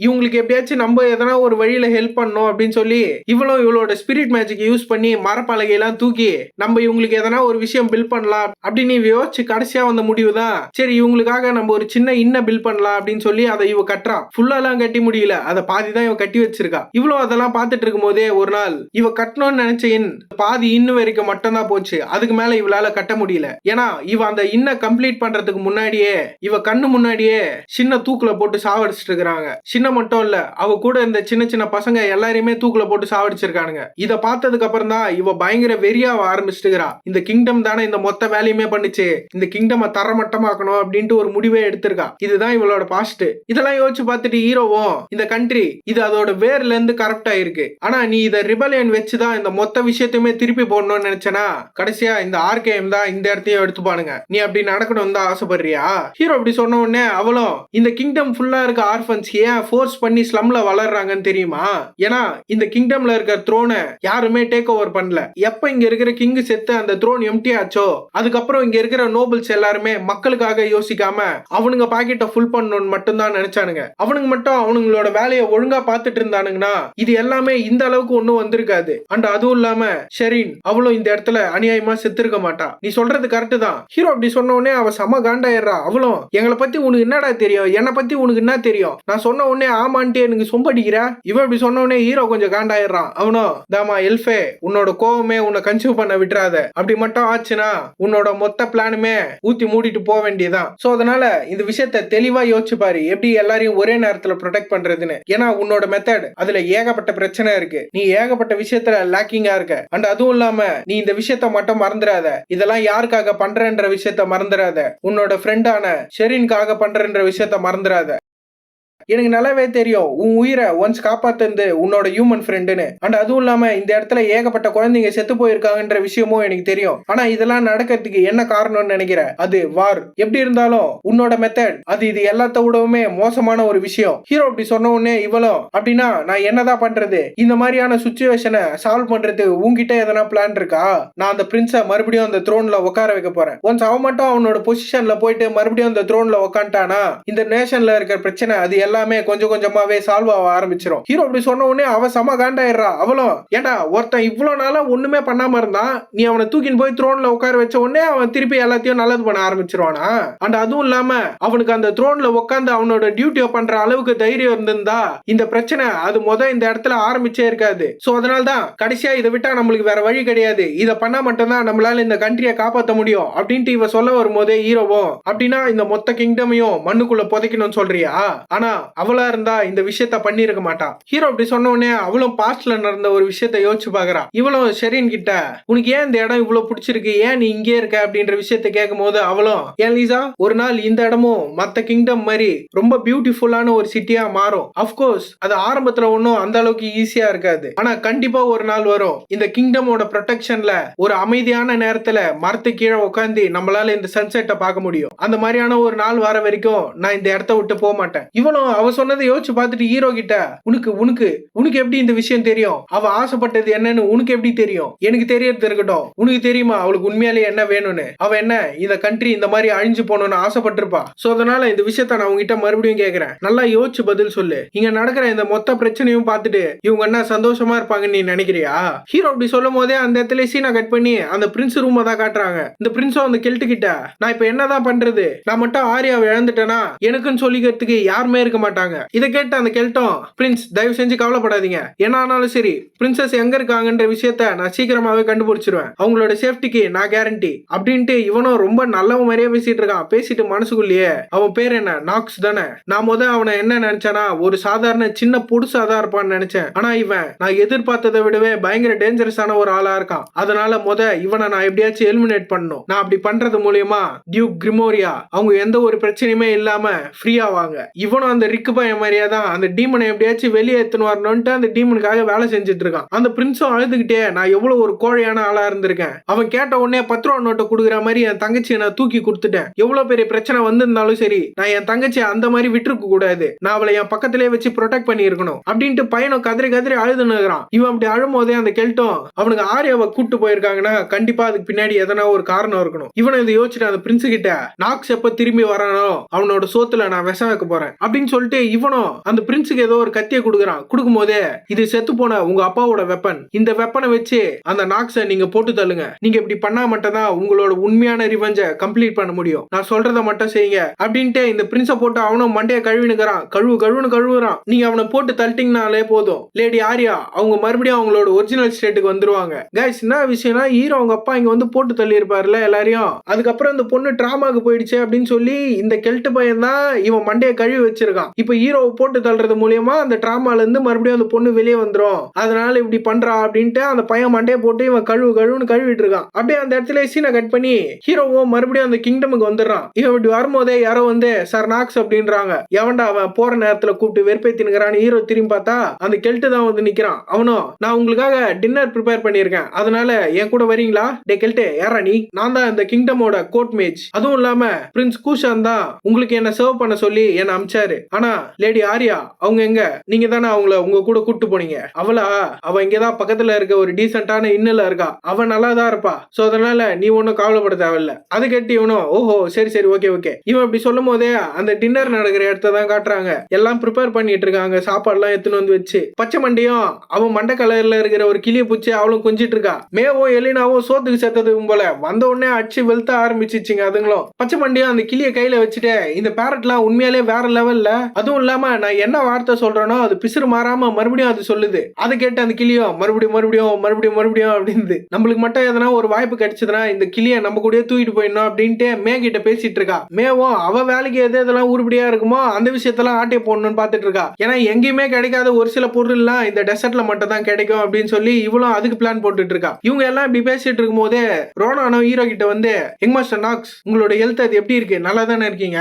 இவங்களுக்கு எப்படியாச்சும் நம்ம எதனா ஒரு வழியில ஹெல்ப் பண்ணணும் அப்படின்னு சொல்லி இவளோட ஸ்பிரிட் மேஜிக் யூஸ் பண்ணி மரப்பலகை எல்லாம் தூக்கி நம்ம இவங்களுக்கு எதனா ஒரு விஷயம் பில்ட் பண்ணலாம் அப்படின்னு யோசிச்சு கடைசியா வந்த முடிவு தான் சரி இவங்களுக்காக நம்ம ஒரு சின்ன இன்ன பில்ட் பண்ணலாம் அப்படின்னு சொல்லி அதை இவ கட்டுறா. ஃபுல்லாலாம் கட்டி முடியல, அதை பாதி தான் இவ கட்டி வச்சிருக்கா. அதெல்லாம் பார்த்துட்டு இருக்கும் போதே ஒரு நாள் இவ கட்டணும்னு நினைச்ச பாதி இன்னும் வரைக்கும் மட்டும் தான் போச்சு. அதுக்கு மேல இவளால கட்ட முடியல. ஏன்னா இவ அந்த இன்ன கம்ப்ளீட் பண்றதுக்கு முன்னாடியே இவ கண்ணு முன்னாடியே சின்ன தூக்குல போட்டு சாவடிச்சிட்டு இருக்காங்க. சின்ன மட்டும் இல்ல, அவ கூட இந்த சின்ன சின்ன பசங்க எல்லாரையுமே தூக்குல போட்டு சாவடிச்சிருக்கானுங்க. இத பார்த்ததுக்கு அப்புறம் தான் இவ பயங்கர வெறியாவ ஆரம்பிச்சுட்டுக்கிறா. இந்த கிங்டம் தானே இந்த மொத்த வேலையுமே பண்ணிச்சு, இந்த கிங்டம் தரமட்டமாக்கணும் அப்படின்ட்டு ஒரு முடிவே எடுத்திருக்கா. இதுதான் இவளோட பாஸ்ட். இதெல்லாம் யோசிச்சு பார்த்துட்டு ஹீரோவும் இந்த கண்ட்ரி இது அதோட வேர்ல இருந்து கரெக்ட் ஆயிருக்கு, ஆனா நீ இத ரிபலியன் வச்சுதான் இந்த மொத்த விஷயத்தையுமே திருப்பி போடணும்னு நினைச்சனா கடைசியா இந்த ஆர்கேஎம் தான் இந்த இடத்தையும் எடுத்துப்பானுங்க. நீ அப்படி நடக்கணும் தான் ஆசைப்படுறியா? ஹீரோ அப்படி சொன்ன உடனே அவளும் இந்த கிங்டம் ஃபுல்லா இருக்க ஆர்ஃபன்ஸ் ஏன் ஃபோர்ஸ் பண்ணி ஸ்லம்ல வளர்றாங்கன்னு தெரியுமா? ஏன்னா இந்த கிங்டம்ல இருக்க த்ரோனை யாருமே டேக் ஓவர் பண்ணல. எப்ப இங்க இருக்கிற கிங் செத்து அந்த த்ரோன் எம்டி ஆச்சோ அதுக்கப்புறம் இங்க இருக்கிற நோபல்ஸ் எல்லாருமே மக்களுக்காக யோசிக்காம அவனுங்க பாக்கெட்டை ஃபுல் பண்ணணும்னு மட்டும் தான் நினைச்சானுங்க. அவனுங்க மட்டும் அவனுங்களோட வேலையை ஒழுங்கா பார்த்துட்டு இருந்தானுங்கன்னா இது எல்லாமே இந்த அளவுக்கு ஒண்ணும் வந்திருக்காது. அண்ட் அதுவும் இல்லாம ஷெரின் அவளும் இந்த இடத்துல அநியாயமா செத்துருக்க மாட்டா. நீ சொல்றது கரெக்ட் தான். ஹீரோ அப்படி சொன்ன உடனே அவ செம காண்டாயிடுறா. அவளும் எங்களை பத்தி உனக்கு என்னடா தெரியும், என்னை பத்தி உனக்கு என்ன தெரியும், நான் சொன்ன உடனே ஆமான்ட்டு எனக்கு சொம்படிக்கிற. இவ அப்படி சொன்ன உடனே ஹீரோ கொஞ்சம் காண்டாயிடுறான். அவனும் தாமா எல்ஃபே உன்னோட கோவமே உன்னை கன்சியூவ் பண்ண விட்டுறாத, அப்படி மட்டும் ஆச்சுன்னா உன்னோட மொத்த பிளானுமே ஊத்தி மூடிட்டு போக வேண்டியதான். சோ அதனால இந்த விஷயத்த தெளிவா யோசிச்சு பாரு, எப்படி எல்லாரையும் ஒரே நேரத்துல ப்ரொடெக்ட் பண்றதுன்னு. ஏன்னா உன்னோட மெத்தட் அதுல ஏகப்பட்ட பிரச்சனை இருக்கு, நீ ஏகப்பட்ட விஷயத்துல லேக்கிங்கா இருக்க. அண்ட் அதுவும் இல்லாம நீ இந்த விஷயத்த மட்டும் மறந்துடாத, இதெல்லாம் யாருக்காக பண்றன்ற விஷயத்த மறந்து மறந்துடாத. உன்னோட ஃப்ரெண்டான ஷெரினுக்காக பண்றன்ற விஷயத்த மறந்துடாத. எனக்கு நல்லாவே தெரியும் உன் உயிரை ஒன்ஸ் காப்பாத்துறது உன்னோட ஹியூமன் ஃப்ரெண்டுன்னு. அண்ட் அதுவும் இல்லாம இந்த இடத்துல ஏகப்பட்ட குழந்தைங்க செத்து போயிருக்காங்கன்ற விஷயமும் எனக்கு தெரியும். ஆனா இதெல்லாம் நடக்கிறதுக்கு என்ன காரணம்னு நினைக்கிற? அது வார். எப்படி இருந்தாலும் உன்னோட மெத்தட் இது எல்லாத்த விடவுமே மோசமான ஒரு விஷயம். ஹீரோ அப்படி சொன்ன உடனே இவளும் அப்படின்னா நான் என்னதான் பண்றது? இந்த மாதிரியான சுச்சுவேஷனை சால்வ் பண்றது உங்ககிட்ட எதனா பிளான் இருக்கா? நான் அந்த பிரின்ஸை மறுபடியும் அந்த த்ரோன்ல உட்கார வைக்க போறேன். ஒன்ஸ் அவன் மட்டும் அவனோட பொசிஷன்ல போயிட்டு மறுபடியும் அந்த த்ரோன்ல உட்காந்துட்டானா இந்த நேஷன்ல இருக்கிற பிரச்சனை அது எல்லாமே கொஞ்சம் கொஞ்சமாவே சால்வ் ஆக ஆரம்பிச்சிடும். ஹீரோ அப்படி சொன்ன உடனே அவ சம காண்டாயிடுறா. அவளும் ஏண்டா ஒருத்தன் இவ்வளவு நாளா ஒண்ணுமே பண்ணாம இருந்தான், நீ அவனை தூக்கின்னு போய் த்ரோன்ல உட்கார வச்ச உடனே அவன் திருப்பி எல்லாத்தையும் நல்லது பண்ண ஆரம்பிச்சிருவானா? அண்ட் அதுவும் இல்லாம அவனுக்கு அந்த த்ரோன்ல உட்காந்து அவனோட டியூட்டியை பண்ற அளவுக்கு தைரியம் இருந்திருந்தா இந்த பிரச்சனை அது இந்த இடத்துல ஆரம்பிச்சே இருக்காது. சோ அதனால்தான் கடைசியா இதை விட்டா நம்மளுக்கு வேற வழி கிடையாது, இதை பண்ணா மட்டும்தான் நம்மளால இந்த கண்ட்ரியை காப்பாற்ற முடியும் அப்படின்ட்டு இவ சொல்ல வரும்போதே ஹீரோவும் அப்படின்னா இந்த மொத்த கிங்டமையும் மண்ணுக்குள்ள புதைக்கணும்னு சொல்றியா? ஆனா அவளா இருந்தா இந்த விஷயத்த பண்ணிருக்க மாட்டா. ஹீரோ அப்படி சொன்ன உடனே அவளும் பாஸ்ட்ல நடந்த ஒரு விஷயத்த யோசிச்சு பாக்குறா. இவளும் ஷெரின் கிட்ட உனக்கு ஏன் இந்த இடம் இவ்வளவு பிடிச்சிருக்கு, ஏன் நீ இங்கே இருக்க அப்படின்ற விஷயத்த கேட்கும் போது அவளும் ஏன் லீசா ஒரு நாள் இந்த இடமும் மத்த கிங்டம் மாதிரி ரொம்ப பியூட்டிஃபுல்லான ஒரு சிட்டியா மாறும். அப்கோர்ஸ் அது ஆரம்பத்துல ஒன்னும் அந்த அளவுக்கு ஈஸியா இருக்காது, ஆனா கண்டிப்பா ஒரு நாள் வரும் இந்த கிங்டமோட ப்ரொடெக்ஷன்ல ஒரு அமைதியான நேரத்துல மரத்து கீழே உட்காந்து நம்மளால இந்த சன்செட்டை பார்க்க முடியும். அந்த மாதிரியான ஒரு நாள் வர வரைக்கும் நான் இந்த இடத்த விட்டு போக மாட்டேன். இவனும் அவ சொன்னதை யோசிச்சு பார்த்துட்டு ஹீரோ கிட்ட உனக்கு உனக்கு உனக்கு எப்படி இந்த விஷயம் தெரியும்? அவ ஆசைப்பட்டது என்னன்னு உனக்கு எப்படி தெரியும்? எனக்கு தெரியறது இருக்கட்டும், உனக்கு தெரியுமா அவளுக்கு உண்மையாலே என்ன வேணும்னு? அவ என்ன இந்த கண்ட்ரி இந்த மாதிரி அழிஞ்சு போகணும்னு ஆசைப்பட்டிருப்பா. சோ அதனால இந்த விஷயத்த நான் உங்ககிட்ட மறுபடியும் கேட்கிறேன், நல்லா யோசிச்சு பதில் சொல்லு. இங்க நடக்கிற இந்த மொத்த பிரச்சனையும் பார்த்துட்டு இவங்க என்ன சந்தோஷமா இருப்பாங்கன்னு நீ நினைக்கிறியா? ஹீரோ அப்படி சொல்லும் போதே அந்த இடத்துல சீனா கட் பண்ணி அந்த பிரின்ஸ் ரூம் தான் காட்டுறாங்க. இந்த பிரின்ஸும் அந்த கெல்ட்டு கிட்ட நான் இப்ப என்னதான் பண்றது, நான் மட்டும் ஆரியாவை இழந்துட்டேனா எனக்குன்னு சொல்லிக்கிறதுக்கு யாருமே இருக்க மாட்டாங்க. இதை கேட்டு அந்த கெல்ட்டும் பிரின்ஸ் தயவு செஞ்சு கவலைப்படாதீங்க, என்ன ஆனாலும் சரி பிரின்சஸ் எங்க இருக்காங்கன்ற விஷயத்த நான் சீக்கிரமாவே கண்டுபிடிச்சிருவேன், அவங்களோட சேஃப்டிக்கு நான் கேரண்டி அப்படின்ட்டு இவனும் ரொம்ப நல்லவன் மாதிரியே பேசிட்டு இருக்கான். பேசிட்டு மனசுக்குள்ளேயே அவன் பேர் என்ன நாக்ஸ் தானே, நான் அவனை என்ன நினைச்சேன்னா ஒரு சாதாரண சின்ன பொடுசாதான் இருப்பான்னு நினைச்சேன். ஆனா இவன் நான் எதிர்பார்த்ததை விடவே பயங்கர டேஞ்சரஸான ஒரு ஆளா இருக்கான். அதனால இவனை நான் எப்படியாச்சும் எலிமினேட் பண்ணணும். நான் அப்படி பண்றது மூலியமா டியூக் கிரிமோரியா அவங்க எந்த ஒரு பிரச்சனையுமே இல்லாம ஃப்ரீ ஆவாங்க. இவனும் அந்த ரிக்கு பையன் மாதிரியே தான் அந்த டீமனை எப்படியாச்சும் வெளியே எடுத்துன்னு வரணும்ட்டு அந்த டீமனுக்காக வேலை செஞ்சுட்டு இருக்கான். அந்த பிரின்ஸும் அழுதுகிட்டே நான் எவ்வளவு ஒரு கோழையான ஆளா இருந்திருக்கேன், அவன் கேட்ட உடனே 10 ரூபா நோட்டை கொடுக்குற மாதிரி என் தங்கச்சியை நான் தூக்கி கொடுத்துட்டேன், எவ்வளவு பெரிய பிரச்சனை வந்திருந்தாலும் சரி நான் என் தங்கச்சியை அந்த மாதிரி விட்டுருக்க கூடாது, நான் அவளை என் பக்கத்திலே வச்சு ப்ரொடெக்ட் பண்ணி இருக்கணும் அப்படின்ட்டு பையனும் கதறி கதறி அழுதுன்னு இருக்கிறான். இவன் அப்படி அழும் போதே அந்த கெல்ட்டும் அவனுக்கு ஆரியாவை கூட்டு போயிருக்காங்கன்னா கண்டிப்பா அதுக்கு பின்னாடி எதனா ஒரு காரணம் இருக்கணும். இவனை இதை யோசிச்சுட்டு அந்த பிரின்ஸ் கிட்ட நாக்ஸ் எப்ப திரும்பி வரானோ அவனோட சோத்துல நான் விஷம் வைக்க போறேன் அப்படின்னு சொல்லிட்டு இவனும் அந்த பிரின்ஸுக்கு ஏதோ ஒரு கத்தியை கொடுக்குறான். கொடுக்கும் போதே இது செத்து போன உங்க அப்பாவோட வெப்பன், இந்த வெப்பனை வச்சு அந்த நாக்ஸை நீங்க போட்டு தள்ளுங்க, நீங்க இப்படி பண்ணா மட்டும் தான் உங்களோட உண்மையான ரிவெஞ்சை கம்ப்ளீட் பண்ண முடியும், நான் சொல்றதை மட்டும் செய்யுங்க அப்படின்ட்டு இந்த பிரின்ஸை போட்டு அவனும் மண்டையை கழுவினுக்கிறான். கழுவுறான். நீங்க அவனை போட்டு தள்ளிட்டீங்கனாலே போதும் லேடி ஆரியா அவங்க மறுபடியும் அவங்களோட ஒரிஜினல் ஸ்டேட்டுக்கு வந்துருவாங்க. கைஸ் என்ன விஷயம்னா ஹீரோ அவங்க அப்பா இங்க வந்து போட்டு தள்ளி இருப்பாருல எல்லாரையும், அதுக்கப்புறம் இந்த பொண்ணு டிராமாக்கு போயிடுச்சு அப்படின்னு சொல்லி இந்த கெல்ட் பையன் தான் இவன் மண்டையை கழுவி வச்சிருக்கான். இப்ப ஹீரோவை போட்டு தள்ளுறது மூலியமா அந்த டிராமால இருந்து மறுபடியும் அந்த பொண்ணு வெளியே வந்துரும், அதனால இப்படி பண்றா அப்படின்ட்டு அந்த பையன் மண்டையை போட்டு இவன் கழுவுன்னு கழுவிட்டு இருக்கான். அப்படியே அந்த இடத்துல சீனை கட் பண்ணி ஹீரோவும் மறுபடியும் அந்த கிங்டமுக்கு வந்துடுறான். இவன் இப்படி வரும்போதே யாரோ வந்து சார் நாக்ஸ் அப்படின்றாங்க. எவன்டா அவன் போற நேரத்துல கூப்பிட்டு வெறுப்பேத்தினுக்கிறான்னு ஹீரோ திரும்பி பார்த்தா அந்த கெல்ட் தான் வந்து நிக்கிறான். அவனும் நான் உங்களுக்காக டின்னர் ப்ரிப்பேர் பண்ணிருக்கேன், அதனால என் கூட வரீங்களா? டே கெல்ட் யாரா நீ? நான் தான் இந்த கிங்டமோட கோட் மேஜ், அதுவும் இல்லாம பிரின்ஸ் கூஷான் தான் உங்களுக்கு என்ன சர்வ் பண்ண சொல்லி என்ன அமிச்சாரு. ஆனா லேடி ஆரியா அவங்க எங்க? நீங்க தானே அவங்கள உங்க கூட கூட்டு போனீங்க. அவ இங்கதான் பக்கத்துல இருக்க ஒரு டீசென்டான இன்னல இருக்கா, அவ நல்லா தான் இருப்பா, சோ அதனால நீ ஒன்னும் கவலைப்பட தேவையில்ல. அது கேட்டு இவனும் ஓஹோ சரி ஓகே. இவன் அப்படி சொல்லும் போதே அந்த டின்னர் நடக்கிற இடத்த தான் காட்டுறாங்க. எல்லாம் ப்ரிப்பேர் பண்ணிட்டு இருக்காங்க, சாப்பாடு எல்லாம் எடுத்துன்னு வந்து வச்சு. பச்சை மண்டியும் அவன் மண்டை கலர்ல இருக்கிற ஒரு கிளியை பூச்சி அவளும் கொஞ்சிட்டு இருக்கா. மேவும் எலினாவும் சோத்துக்கு செத்ததுக்கும் போல வந்த உடனே அடிச்சு வெளுத்த ஆரம்பிச்சிச்சுங்க அதுங்களும். பச்சை மண்டியும் அந்த கிளியை கையில வச்சுட்டு இந்த பேரட்லாம் உண்மையாலே வேற லெவல்ல அதுவும் இல்லாம நான் என்ன வார்த்தை சொல்றேனோ அது பிசுறு மாறாம மறுபடியும் அது சொல்லுது. அதை கேட்டு அந்த கிளியும் மறுபடியும் மறுபடியும் மறுபடியும் மறுபடியும் அப்படின்னு நம்மளுக்கு மட்டும் எதனா ஒரு வாய்ப்பு கிடைச்சதுன்னா இந்த கிளியை நம்ம கூட தூக்கிட்டு போயிடணும் அப்படின்ட்டு மே கிட்ட பேசிட்டு இருக்கா. மேவும் அவ வேலைக்கு எது எதெல்லாம் உருப்படியா இருக்குமோ அந்த விஷயத்தெல்லாம் ஆட்டை போடணும்னு பாத்துட்டு இருக்கா. ஏன்னா எங்கேயுமே கிடைக்காத ஒரு சில பொருள் எல்லாம் இந்த டெசர்ட்ல மட்டும் தான் கிடைக்கும் அப்படின்னு சொல்லி இவளும் அதுக்கு பிளான் போட்டுட்டு இருக்கா. இவங்க எல்லாம் இப்படி பேசிட்டு இருக்கும் போதே ரோனானோ ஹீரோ கிட்ட வந்து யங் மாஸ்டர் நாக்ஸ், உங்களோட ஹெல்த் அது எப்படி இருக்கு, நல்லா தானே இருக்கீங்க?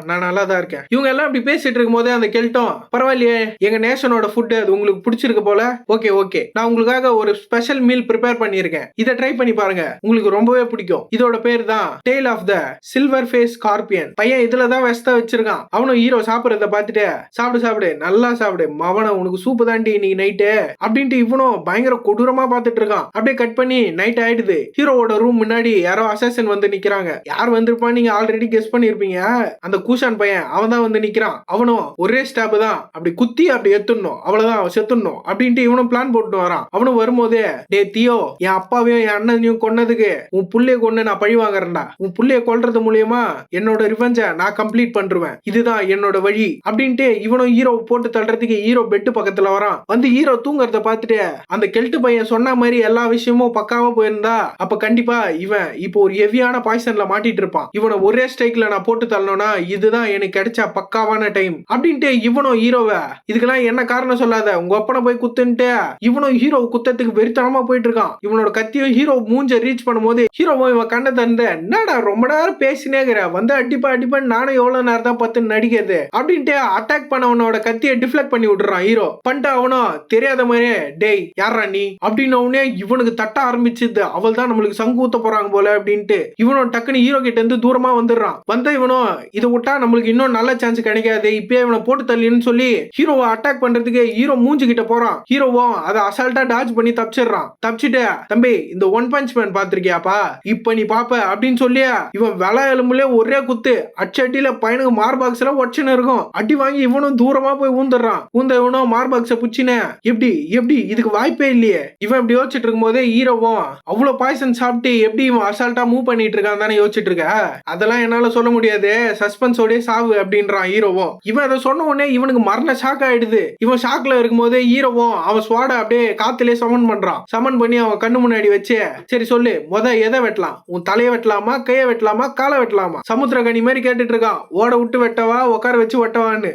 நான் நல்லா தான் இருக்கேன். இவங்க எல்லாம் இப்படி பேசிட்டு இருக்கும் போதே அந்த கெல்ட்டும், பரவாயில்லையே எங்க நேஷனோட ஃபுட் அது உங்களுக்கு பிடிச்சிருக்கு போல, ஓகே ஓகே நான் உங்களுக்காக ஒரு ஸ்பெஷல் மீல் ப்ரிப்பேர் பண்ணியிருக்கேன், இதை ட்ரை பண்ணி பாருங்க, உங்களுக்கு ரொம்பவே பிடிக்கும். இதோட பேர் தான் tale of the silver face scorpion. பையன் இதுல தான் வெஸ்டா வச்சிருக்கான். அவனும் ஹீரோ சாப்பிடுறத பார்த்துட்டு, சாப்பிடு சாப்பிடு நல்லா சாப்பிடு மவன, உனக்கு சூப்பு தாண்டி இன்னைக்கு நைட்டு அப்படின்ட்டு இவனும் பயங்கர கொடூரமா பார்த்துட்டு இருக்கான். அப்படியே கட் பண்ணி நைட் ஆயிடுது. ஹீரோவோட ரூம் முன்னாடி யாரோ அசாசின் வந்து நிக்கிறாங்க. யார் வந்திருப்பான் நீங்க ஆல்ரெடி கெஸ் பண்ணிருப்பீங்க. அந்த கூஷான் பையன் அவன் தான் வந்து நிக்கிறான். அவனும் ஒரே ஸ்டாப் தான், அப்படி குத்தி அப்படி எத்துடணும், அவ்வளவுதான் அவன் செத்துடணும் அப்படின்ட்டு இவனும் பிளான் போட்டு வரான். அவனும் வரும்போதே, டே தியோ, என் அப்பாவையும் என் அண்ணனையும் கொன்னதுக்கு உன் புள்ளைய கொண்டு நான் பழி வாங்குறேன்டா. உன் புள்ளைய கொல்றது மூலியமா என்னோட ரிவெஞ்ச நான் கம்ப்ளீட் பண்றேன், இதுதான் என்னோட வழி அப்படின்ட்டு இவனும் ஹீரோ போட்டு தள்ளுறதுக்கு ஹீரோ பெட்டு பக்கத்துல வரான். வந்து ஹீரோ தூங்குறத பார்த்துட்டு அந்த கெல்ட்டு பையன் சொன்ன மாதிரி எல்லா விஷயமும் பக்காவா போயிருந்தா அப்ப கண்டிப்பா இவன் இப்போ ஒரு ஹெவியான பாய்சன்ல மாட்டிட்டு இருப்பான். இவனை ஒரே ஸ்ட்ரைக்ல நான் போட்டு தள்ளணும்னா இதுதான் எனக்கு கிடைச்ச பக்காவான டைம் அப்படின்ட்டு இவனும் ஹீரோவை, இதுக்கெல்லாம் என்ன காரணம் சொல்லாத, உங்க அப்பனை போய் குத்துன்ட்டு இவனும் ஹீரோ குத்தத்துக்கு வெறித்தனமா போயிட்டு இருக்கான். இவனோட கத்தியும் ஹீரோ மூஞ்ச ரீச் பண்ணும்போது ஹீரோவும் இவன் கண்ணை திறந்து, என்னடா ரொம்ப நேரம் பேசினேங்கிற, வந்து அடிப்பா அடிப்பான்னு நானும் எவ்வளவு நேரம் தான் பத்து நடிக்கிறது அப்படின்ட்டு அட்டாக் பண்ணவனோட கத்தியை டிஃப்ளெக்ட் பண்ணி விட்டுறான். ஹீரோ பண்ணிட்டு அவனும் தெரியாத மாதிரியே, டேய் யாரா நீ அப்படின்னு இவனுக்கு தட்ட ஆரம்பிச்சது. அவள் தான் நம்மளுக்கு சங்கூத்த போறாங்க போல அப்படின்ட்டு இவனும் டக்குன்னு ஹீரோ கிட்ட இருந்து தூரமா வந்துடுறான். வந்த இவனும் இதை விட்டா நம்மளுக்கு இன்னும் நல்ல சான்ஸ் கிடைக்காது, இப்பயே இவனை போட்டு தள்ளின்னு சொல்லி ஹீரோவை அட்டாக் பண்றதுக்கு ஹீரோ மூஞ்சி கிட்ட போறான். ஹீரோவும் அதை அசால்ட்டா டாஜ் பண்ணி தப்பிச்சிடுறான். தப்பிச்சுட்டு, தம்பி இந்த ஒன் பஞ்ச் மேன் பாத்திருக்கியாப்பா, இப்ப நீ பாப்ப அப்படின்னு சொல்லி இவன் வெள எலும்புல ஒரே குத்து அச்சட்டில பையனுக்கு மார்பாக்ஸ்ல ஒச்சனை இருக்கும். அடி வாங்கி இவனும் தூரமா போய் ஊந்துடுறான். இவனும் மார்பாக்ஸ புச்சின, எப்படி எப்படி இதுக்கு வாய்ப்பே இல்லையே. இவன் இப்படி யோசிச்சுட்டு இருக்கும் போதே ஹீரோவும் அவ்வளவு பாய்சன் சாப்பிட்டு எப்படி இவன் அசால்ட்டா மூவ் பண்ணிட்டு இருக்கான் தானே யோசிச்சுட்டு இருக்க. அதெல்லாம் என்னால சொல்ல முடியாது, சஸ்பென்ஸோட சாவு அப்படின்றான் ஹீரோவும். இவன் அதை சொன்ன உடனே இவனுக்கு மரண ஷாக் ஆயிடுது. இவன் ஷாக்ல இருக்கும் போதே ஹீரோவும் அவன் ஸ்வாட அப்படியே காத்திலே சமன் பண்றான். சமன் பண்ணி அவன் கண்ணு முன்னாடி வச்சு, சரி சொல்லு எதை வெட்டலாம், உன் தலையை வெட்டலாமா, கையை வெட்டலாமா, காலை வெட்டலாமா, சமுத்திரகனி மாதிரி கேட்டுட்டு இருக்கான். ஓட விட்டு வெட்டவா, உட்கார வச்சு வெட்டவான்னு.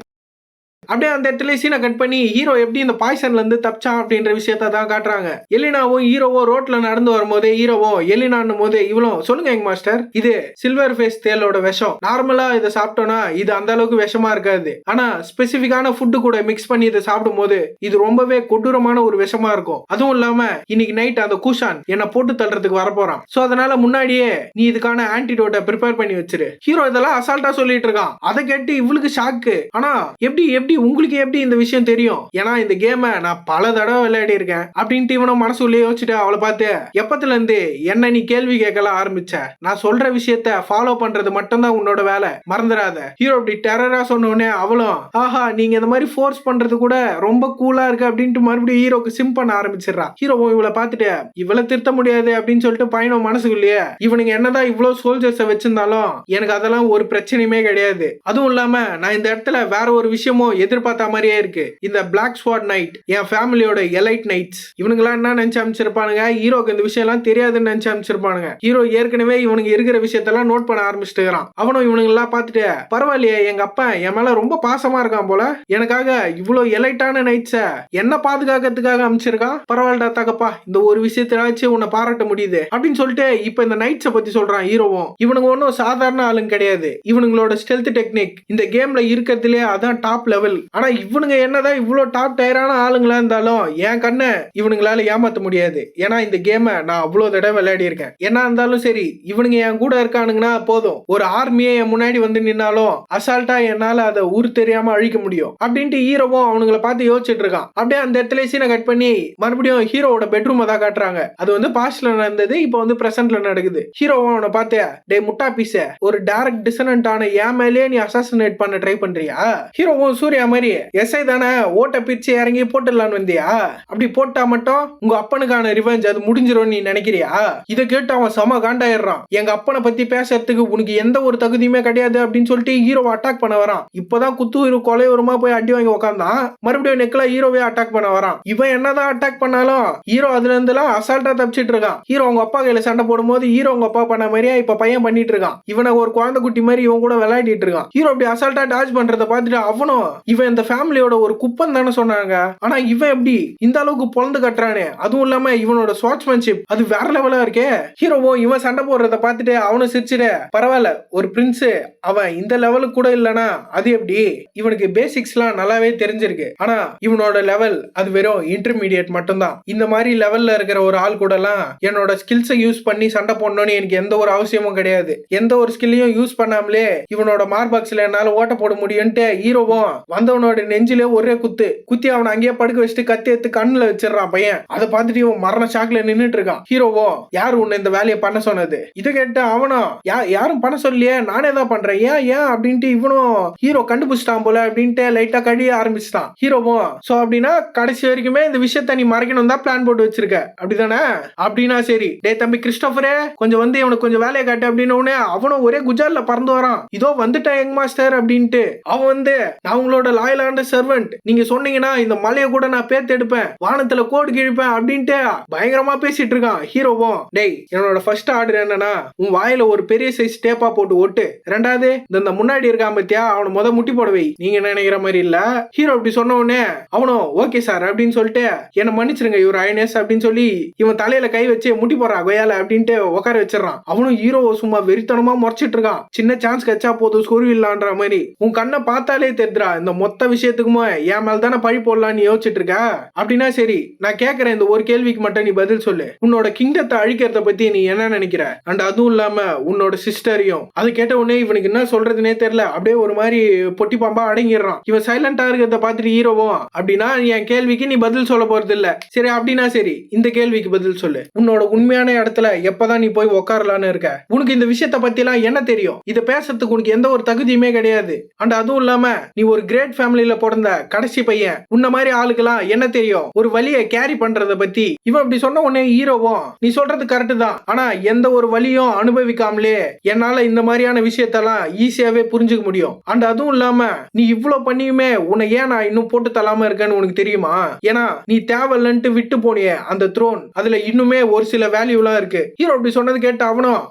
அப்படியே அந்த இடத்துல சீனை கட் பண்ணி ஹீரோ எப்படி இந்த பாய்சன்ல இருந்து தப்பிச்சான் அப்படின்ற விஷயத்த தான் காட்டுறாங்க. எலினாவும் ஹீரோவும் ரோட்ல நடந்து வரும்போதே ஹீரோவும் எலினான்னும் போது இவளும், சொல்லுங்க எங்க மாஸ்டர், இது சில்வர் ஃபேஸ் தேலோட விஷம். நார்மலா இதை சாப்பிட்டோம்னா இது அந்த அளவுக்கு விஷமா இருக்காது, ஆனா ஸ்பெசிபிக்கான ஃபுட்டு கூட மிக்ஸ் பண்ணி இதை சாப்பிடும் போது இது ரொம்பவே கொடூரமான ஒரு விஷமா இருக்கும். அதுவும் இல்லாம இன்னைக்கு நைட் அந்த கூஷான் என்ன போட்டு தள்ளுறதுக்கு வரப்போறான். சோ அதனால முன்னாடியே நீ இதுக்கான ஆன்டிடோட்டை ப்ரிப்பேர் பண்ணி வச்சிரு. ஹீரோ இதெல்லாம் அசால்ட்டா சொல்லிட்டு இருக்கான். அதை கேட்டு இவளுக்கு ஷாக்கு. ஆனா எப்படி எப்படி உங்களுக்கு எப்படி இந்த விஷயம் தெரியும், ஏன்னா இந்த கேமை நான் பல தடவை விளையாடி இருக்கேன் அப்படின்ட்டு இவனும் மனசுள்ளே யோசிச்சுட்டு அவளை பார்த்து, எப்பத்துல இருந்து என்ன நீ கேள்வி கேட்கலாம் ஆரம்பிச்ச, நான் சொல்ற விஷயத்த ஃபாலோ பண்றது மட்டும்தான் உன்னோட வேலை, மறந்துடாத. ஹீரோ அப்படி டெரரா சொன்ன உடனே அவளும், ஆஹா நீங்க இந்த மாதிரி ஃபோர்ஸ் பண்றது கூட ரொம்ப கூலா இருக்கு அப்படின்ட்டு மறுபடியும் ஹீரோக்கு சிம் பண்ண ஆரம்பிச்சிடறா. ஹீரோவும் இவளை பார்த்துட்டு, இவளை திருத்த முடியாது அப்படின்னு சொல்லிட்டு பையனும் மனசுக்குள்ளேயே, இவனுக்கு என்னதான் இவ்வளவு சோல்ஜர்ஸை வச்சிருந்தாலும் எனக்கு அதெல்லாம் ஒரு பிரச்சனையுமே கிடையாது. அதுவும் இல்லாம நான் இந்த இடத்துல வேற ஒரு விஷயமும் எதிர்பார்த்த மாதிரியே இருக்கு. இந்த பிளாக் ஸ்வாட் நைட் என் ஃபேமிலியோட எலைட் நைட்ஸ், இவனுங்களாம் என்ன நினைச்சு அமைச்சிருப்பானுங்க, ஹீரோக்கு இந்த விஷயம் எல்லாம் தெரியாதுன்னு நினைச்சு அமைச்சிருப்பானுங்க. ஹீரோ ஏற்கனவே இவனுக்கு இருக்கிற விஷயத்தெல்லாம் நோட் பண்ண ஆரம்பிச்சுட்டு இருக்கான். அவனும் இவனுங்க எல்லாம் பார்த்துட்டு, பரவாயில்லையே எங்க அப்பா என் மேல ரொம்ப பாசமா இருக்கான் போல, எனக்காக இவ்வளவு எலைட்டான நைட்ஸ என்ன பாதுகாக்கிறதுக்காக அமைச்சிருக்கான், பரவாயில்லடா தகப்பா, இந்த ஒரு விஷயத்திலாச்சும் உன்னை பாராட்ட முடியுது அப்படின்னு சொல்லிட்டு இப்ப இந்த நைட்ஸை பத்தி சொல்றான் ஹீரோவும். இவனுங்க ஒன்னும் சாதாரண ஆளுங்க கிடையாது, இவனுங்களோட ஸ்டெல்த் டெக்னிக் இந்த கேம்ல இருக்கிறதுலே அதான் டாப் லெவல். ஆனா இவனுங்க என்னதான் இவ்வளவு டாப் டயரான ஆளுங்களா இருந்தாலும் என் கண்ணை இவனுங்களால ஏமாத்த முடியாது. ஏன்னா இந்த கேமை நான் அவ்வளவு தடவை விளையாடி இருக்கேன். என்ன இருந்தாலும் சரி, இவனுங்க என் கூட இருக்கானுங்கன்னா போதும், ஒரு ஆர்மியே என் முன்னாடி வந்து நின்னாலும் அசால்ட்டா என்னால அதை ஊர் தெரியாம அழிக்க முடியும் அப்படின்ட்டு ஹீரோவும் அவனுங்களை பார்த்து யோசிச்சுட்டு இருக்கான். அப்படியே அந்த இடத்துல சீனை கட் பண்ணி மறுபடியும் ஹீரோவோட பெட்ரூம் தான் காட்டுறாங்க. அது வந்து பாஸ்ட்ல நடந்தது, இப்போ வந்து பிரசன்ட்ல நடக்குது. ஹீரோவும் அவனை பார்த்து, டே முட்டா பீஸ, ஒரு டைரக்ட் டிசனன்ட் ஆன என் மேலேயே நீ அசாசினேட் பண்ண ட்ரை பண்றியா? ஹீரோவும் சூர்யா புரியுற மாதிரி எஸ்ஐ தானே ஓட்ட பிரிச்சு இறங்கி போட்டுடலான்னு வந்தியா? அப்படி போட்டா மட்டும் உங்க அப்பனுக்கான ரிவெஞ்ச் அது முடிஞ்சிரும் நீ நினைக்கிறியா? இதை கேட்டு அவன் செம காண்டாயிடுறான். எங்க அப்பனை பத்தி பேசுறதுக்கு உனக்கு எந்த ஒரு தகுதியுமே கிடையாது அப்படின்னு சொல்லிட்டு ஹீரோவை அட்டாக் பண்ண வரான். இப்பதான் குத்து கொலையுரமா போய் அடி வாங்கி உட்காந்தான், மறுபடியும் நெக்ல ஹீரோவே அட்டாக் பண்ண வரான். இவன் என்னதான் அட்டாக் பண்ணாலும் ஹீரோ அதுல இருந்து எல்லாம் அசால்ட்டா தப்பிச்சிட்டு இருக்கான். ஹீரோ அவங்க அப்பா கையில சண்டை போடும்போது ஹீரோ அவங்க அப்பா பண்ண மாதிரியா இப்ப பையன் பண்ணிட்டு இருக்கான். இவனை ஒரு குழந்தை குட்டி மாதிரி இவன் கூட விளையாடிட்டு இருக்கான். ஹீரோ அப்படி அசால்ட்டா டாஜ் பண்றத பார்த்துட்டு அவனும் இவன் இந்த ஃபேமிலியோட ஒரு குப்பம் தானே சொன்னாங்க, ஆனா இவன் எப்படி இந்த அளவுக்கு பொழந்து கட்டுறானே, அதுவும் இல்லாம இவனோட ஸ்வாட்ச்மேன்ஷிப் அது வேற லெவலா இருக்கே. ஹீரோவும் இவன் சண்டை போடுறத பார்த்துட்டு அவனும் சிரிச்சிட, பரவாயில்ல ஒரு பிரின்ஸ் அவன் இந்த லெவலுக்கு கூட இல்லனா அது எப்படி, இவனுக்கு பேசிக்ஸ்லாம் நல்லாவே தெரிஞ்சிருக்கு, ஆனா இவனோட லெவல் அது வெறும் இன்டர்மீடியட் மட்டும்தான். இந்த மாதிரி லெவல்ல இருக்கிற ஒரு ஆள் கூட எல்லாம் என்னோட ஸ்கில்ஸை யூஸ் பண்ணி சண்டை போடணும்னு எனக்கு எந்த ஒரு அவசியமும் கிடையாது. எந்த ஒரு ஸ்கில்லையும் யூஸ் பண்ணாமலே இவனோட மார்பாக்ஸ்ல என்னால ஓட்ட போட முடியும்ட்டு ஹீரோவும் வந்தவனோட நெஞ்சிலே ஒரே குத்தி அவனை அங்கேயே படுக்க வச்சுட்டு கத்தி எடுத்து கண்ணுல வச்சிடறான் பையன். அதை பார்த்துட்டு இவன் மரண ஷாக்ல நின்னுட்டு இருக்கான். ஹீரோவும் யாரு உன்னை இந்த வேலையை பண்ண சொன்னது? இதை கேட்டு அவனும் யாரும் பண்ண சொல்லியே நானே தான் பண்றேன், ஏன் அப்படின்ட்டு இவனும் ஹீரோ கண்டுபிடிச்சிட்டான் போல அப்படின்ட்டு லைட்டா கடிய ஆரம்பிச்சுட்டான். ஹீரோவும் சோ அப்படின்னா கடைசி வரைக்குமே இந்த விஷயத்த நீ மறைக்கணும் தான் பிளான் போட்டு வச்சிருக்க அப்படிதானே? அப்படின்னா சரி டே தம்பி கிறிஸ்டோபரே கொஞ்சம் வந்து இவனுக்கு கொஞ்சம் வேலையை காட்டு அப்படின்னு அவனும் ஒரே குஜால்ல பறந்து வரான். இதோ வந்துட்டேன் யங் மாஸ்டர் அப்படின்ட்டு. அவன் வந்து நான் உங்களோட லாயலான சர்வெண்ட், நீங்க சொன்னீங்கன்னா இந்த மலையை கூட நான் பேத்து எடுப்பேன், வானத்துல கோடு கிழிப்பேன் அப்படின்ட்டு பயங்கரமா பேசிட்டு இருக்கான். ஹீரோவும் டேய் என்னோட ஃபர்ஸ்ட் ஆர்டர் என்னன்னா உன் வாயில ஒரு பெரிய சைஸ் டேப்பா போட்டு ஒட்டு, ரெண்டாவது இந்த முன்னாடி இருக்கான் பத்தியா அவனை முட்டி போட வை, நீங்க நினைக்கிற மாதிரி இல்ல. ஹீரோ இப்படி சொன்ன உடனே அவனும் ஓகே சார் அப்படின்னு சொல்லிட்டு என்ன மன்னிச்சிருங்க இவர் ஐனஸ் அப்படின்னு சொல்லி இவன் தலையில கை வச்சு முட்டி போடுறான் கொய்யால அப்படின்ட்டு உட்கார வச்சிடறான். அவனும் ஹீரோ சும்மா வெறித்தனமா முறைச்சிட்டு இருக்கான். சின்ன சான்ஸ் கச்சா போதும் சொருவில்லான்ற மாதிரி. உன் கண்ணை பார்த்தாலே தெரியுதுடா இந்த மொத்த விஷயத்துக்குமே என் மேல தானே பழி போடலான்னு யோசிச்சுட்டு இருக்க. அப்படின்னா சரி நான் கேட்கிறேன் இந்த ஒரு கேள்விக்கு மட்டும் நீ பதில் சொல்லு, உன்னோட கிங்டத்தை அழிக்கிறத பத்தி நீ என்ன நினைக்கிற? அண்ட் அதுவும் இல்லாம உன்னோட சிஸ்டரையும். அது கேட்ட உடனே இவனுக்கு என்ன சொல்றதுன்னே தெரியல, அப்படியே ஒரு மாதிரி பொட்டி பாம்பா அடங்கிடுறான். இவன் சைலண்டா இருக்கிறத பார்த்துட்டு ஹீரோவும் அப்படின்னா என் கேள்விக்கு நீ பதில் சொல்ல போறது இல்ல, சரி அப்படின்னா சரி இந்த கேள்விக்கு பதில் சொல்லு, உன்னோட உண்மையான இடத்துல எப்பதான் நீ போய் உட்காரலான்னு இருக்க? உனக்கு இந்த விஷயத்த பத்தி எல்லாம் என்ன தெரியும்? இத பேசுறதுக்கு உனக்கு எந்த ஒரு தகுதியுமே கிடையாது. அண்ட் அதுவும் இல்லாம நீ ஒரு கிரேட் ஃபேமிலியில பிறந்த கடைசி பையன், உன்ன மாதிரி ஆளுக்கெல்லாம் என்ன தெரியும் ஒரு வலியை கேரி பண்றத பத்தி? இவன் அப்படி சொன்ன உடனே ஹீரோவும் நீ சொல்றது கரெக்ட் தான், ஆனா எந்த ஒரு வலியும் அனுபவிக்காமலே என்னால இந்த மாதிரியான விஷயத்தெல்லாம் ஈஸியாவே புரிஞ்சுக்க முடியும். அண்ட் அதுவும் இல்லாம நீ இவ்வளவு பண்ணியுமே உன்னை ஏன் நான் இன்னும் போட்டு தள்ளாம இருக்கேன்னு உனக்கு தெரியுமா? ஏன்னா நீ தேவையில்லன்ட்டு விட்டு போனியே அந்த த்ரோன், அதுல இன்னுமே ஒரு சில வேல்யூலாம் இருக்கு. ஹீரோ அப்படி சொன்னது கேட்டு அவனும்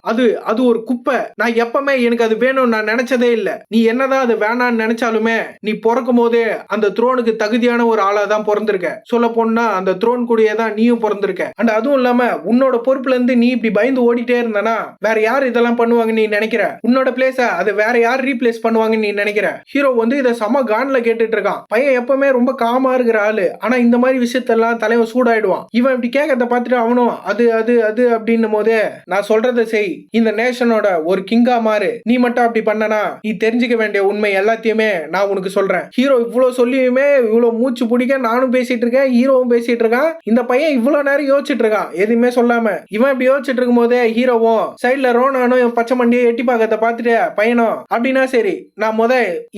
அது ஒரு குப்பை, நான் எப்பவுமே எனக்கு அது வேணும்னு நான் நினைச்சதே இல்ல, நீ என்னதான் அது வேணான்னு நினைச்சாலுமே நீ பிறக்கும் போதே அந்த த்ரோனுக்கு தகுதியான ஒரு ஆளா தான் பிறந்திருக்க. சொல்ல போனா அந்த த்ரோன் கூடயே தான் நீயும் பிறந்திருக்க. அண்ட் அதுவும் இல்லாம உன்னோட பொறுப்புல இருந்து நீ இப்படி பயந்து ஓடிட்டே இருந்தானா வேற யார் இதெல்லாம் பண்ணுவாங்க நீ நினைக்கிற? உன்னோட பிளேஸ அது வேற யார் ரீப்ளேஸ் பண்ணுவாங்க நீ நினைக்கிற? ஹீரோ வந்து இத சம கான்ல கேட்டுட்டு இருக்கான். பையன் எப்பவுமே ரொம்ப காமா இருக்கிற ஆளு, ஆனா இந்த மாதிரி விஷயத்தெல்லாம் தலைவன் சூடாயிடுவான். இவன் இப்படி கேட்கறத பார்த்துட்டு அவனும் அது அது அது அப்படின்னும் போதே நான் சொல்றதை செய், இந்த நேஷனோட ஒரு கிங்கா மாறு, நீ மட்டும் அப்படி பண்ணனா நீ தெரிஞ்சுக்க வேண்டிய உண்மை எல்லாத்தையுமே நான் உனக்கு சொல்றேன். ஹீரோ இவ்வளவு சொல்லியுமே இவ்வளவு மூச்சு பிடிக்க நானும் பேசிட்டு இருக்கேன், ஹீரோவும் பேசிட்டு இருக்கான். இந்த பையன் இவ்வளவு நேரம் யோசிச்சுட்டு இருக்கான் எதுவுமே சொல்லாம. இவன் இப்படி யோசிச்சுட்டு இருக்கும் போதே ஹீரோவும் சைட்ல ரோனானும் பச்சை மண்டியை எட்டி பார்க்கறத பார்த்துட்டு பையனும் அப்படின்னா சரி நான்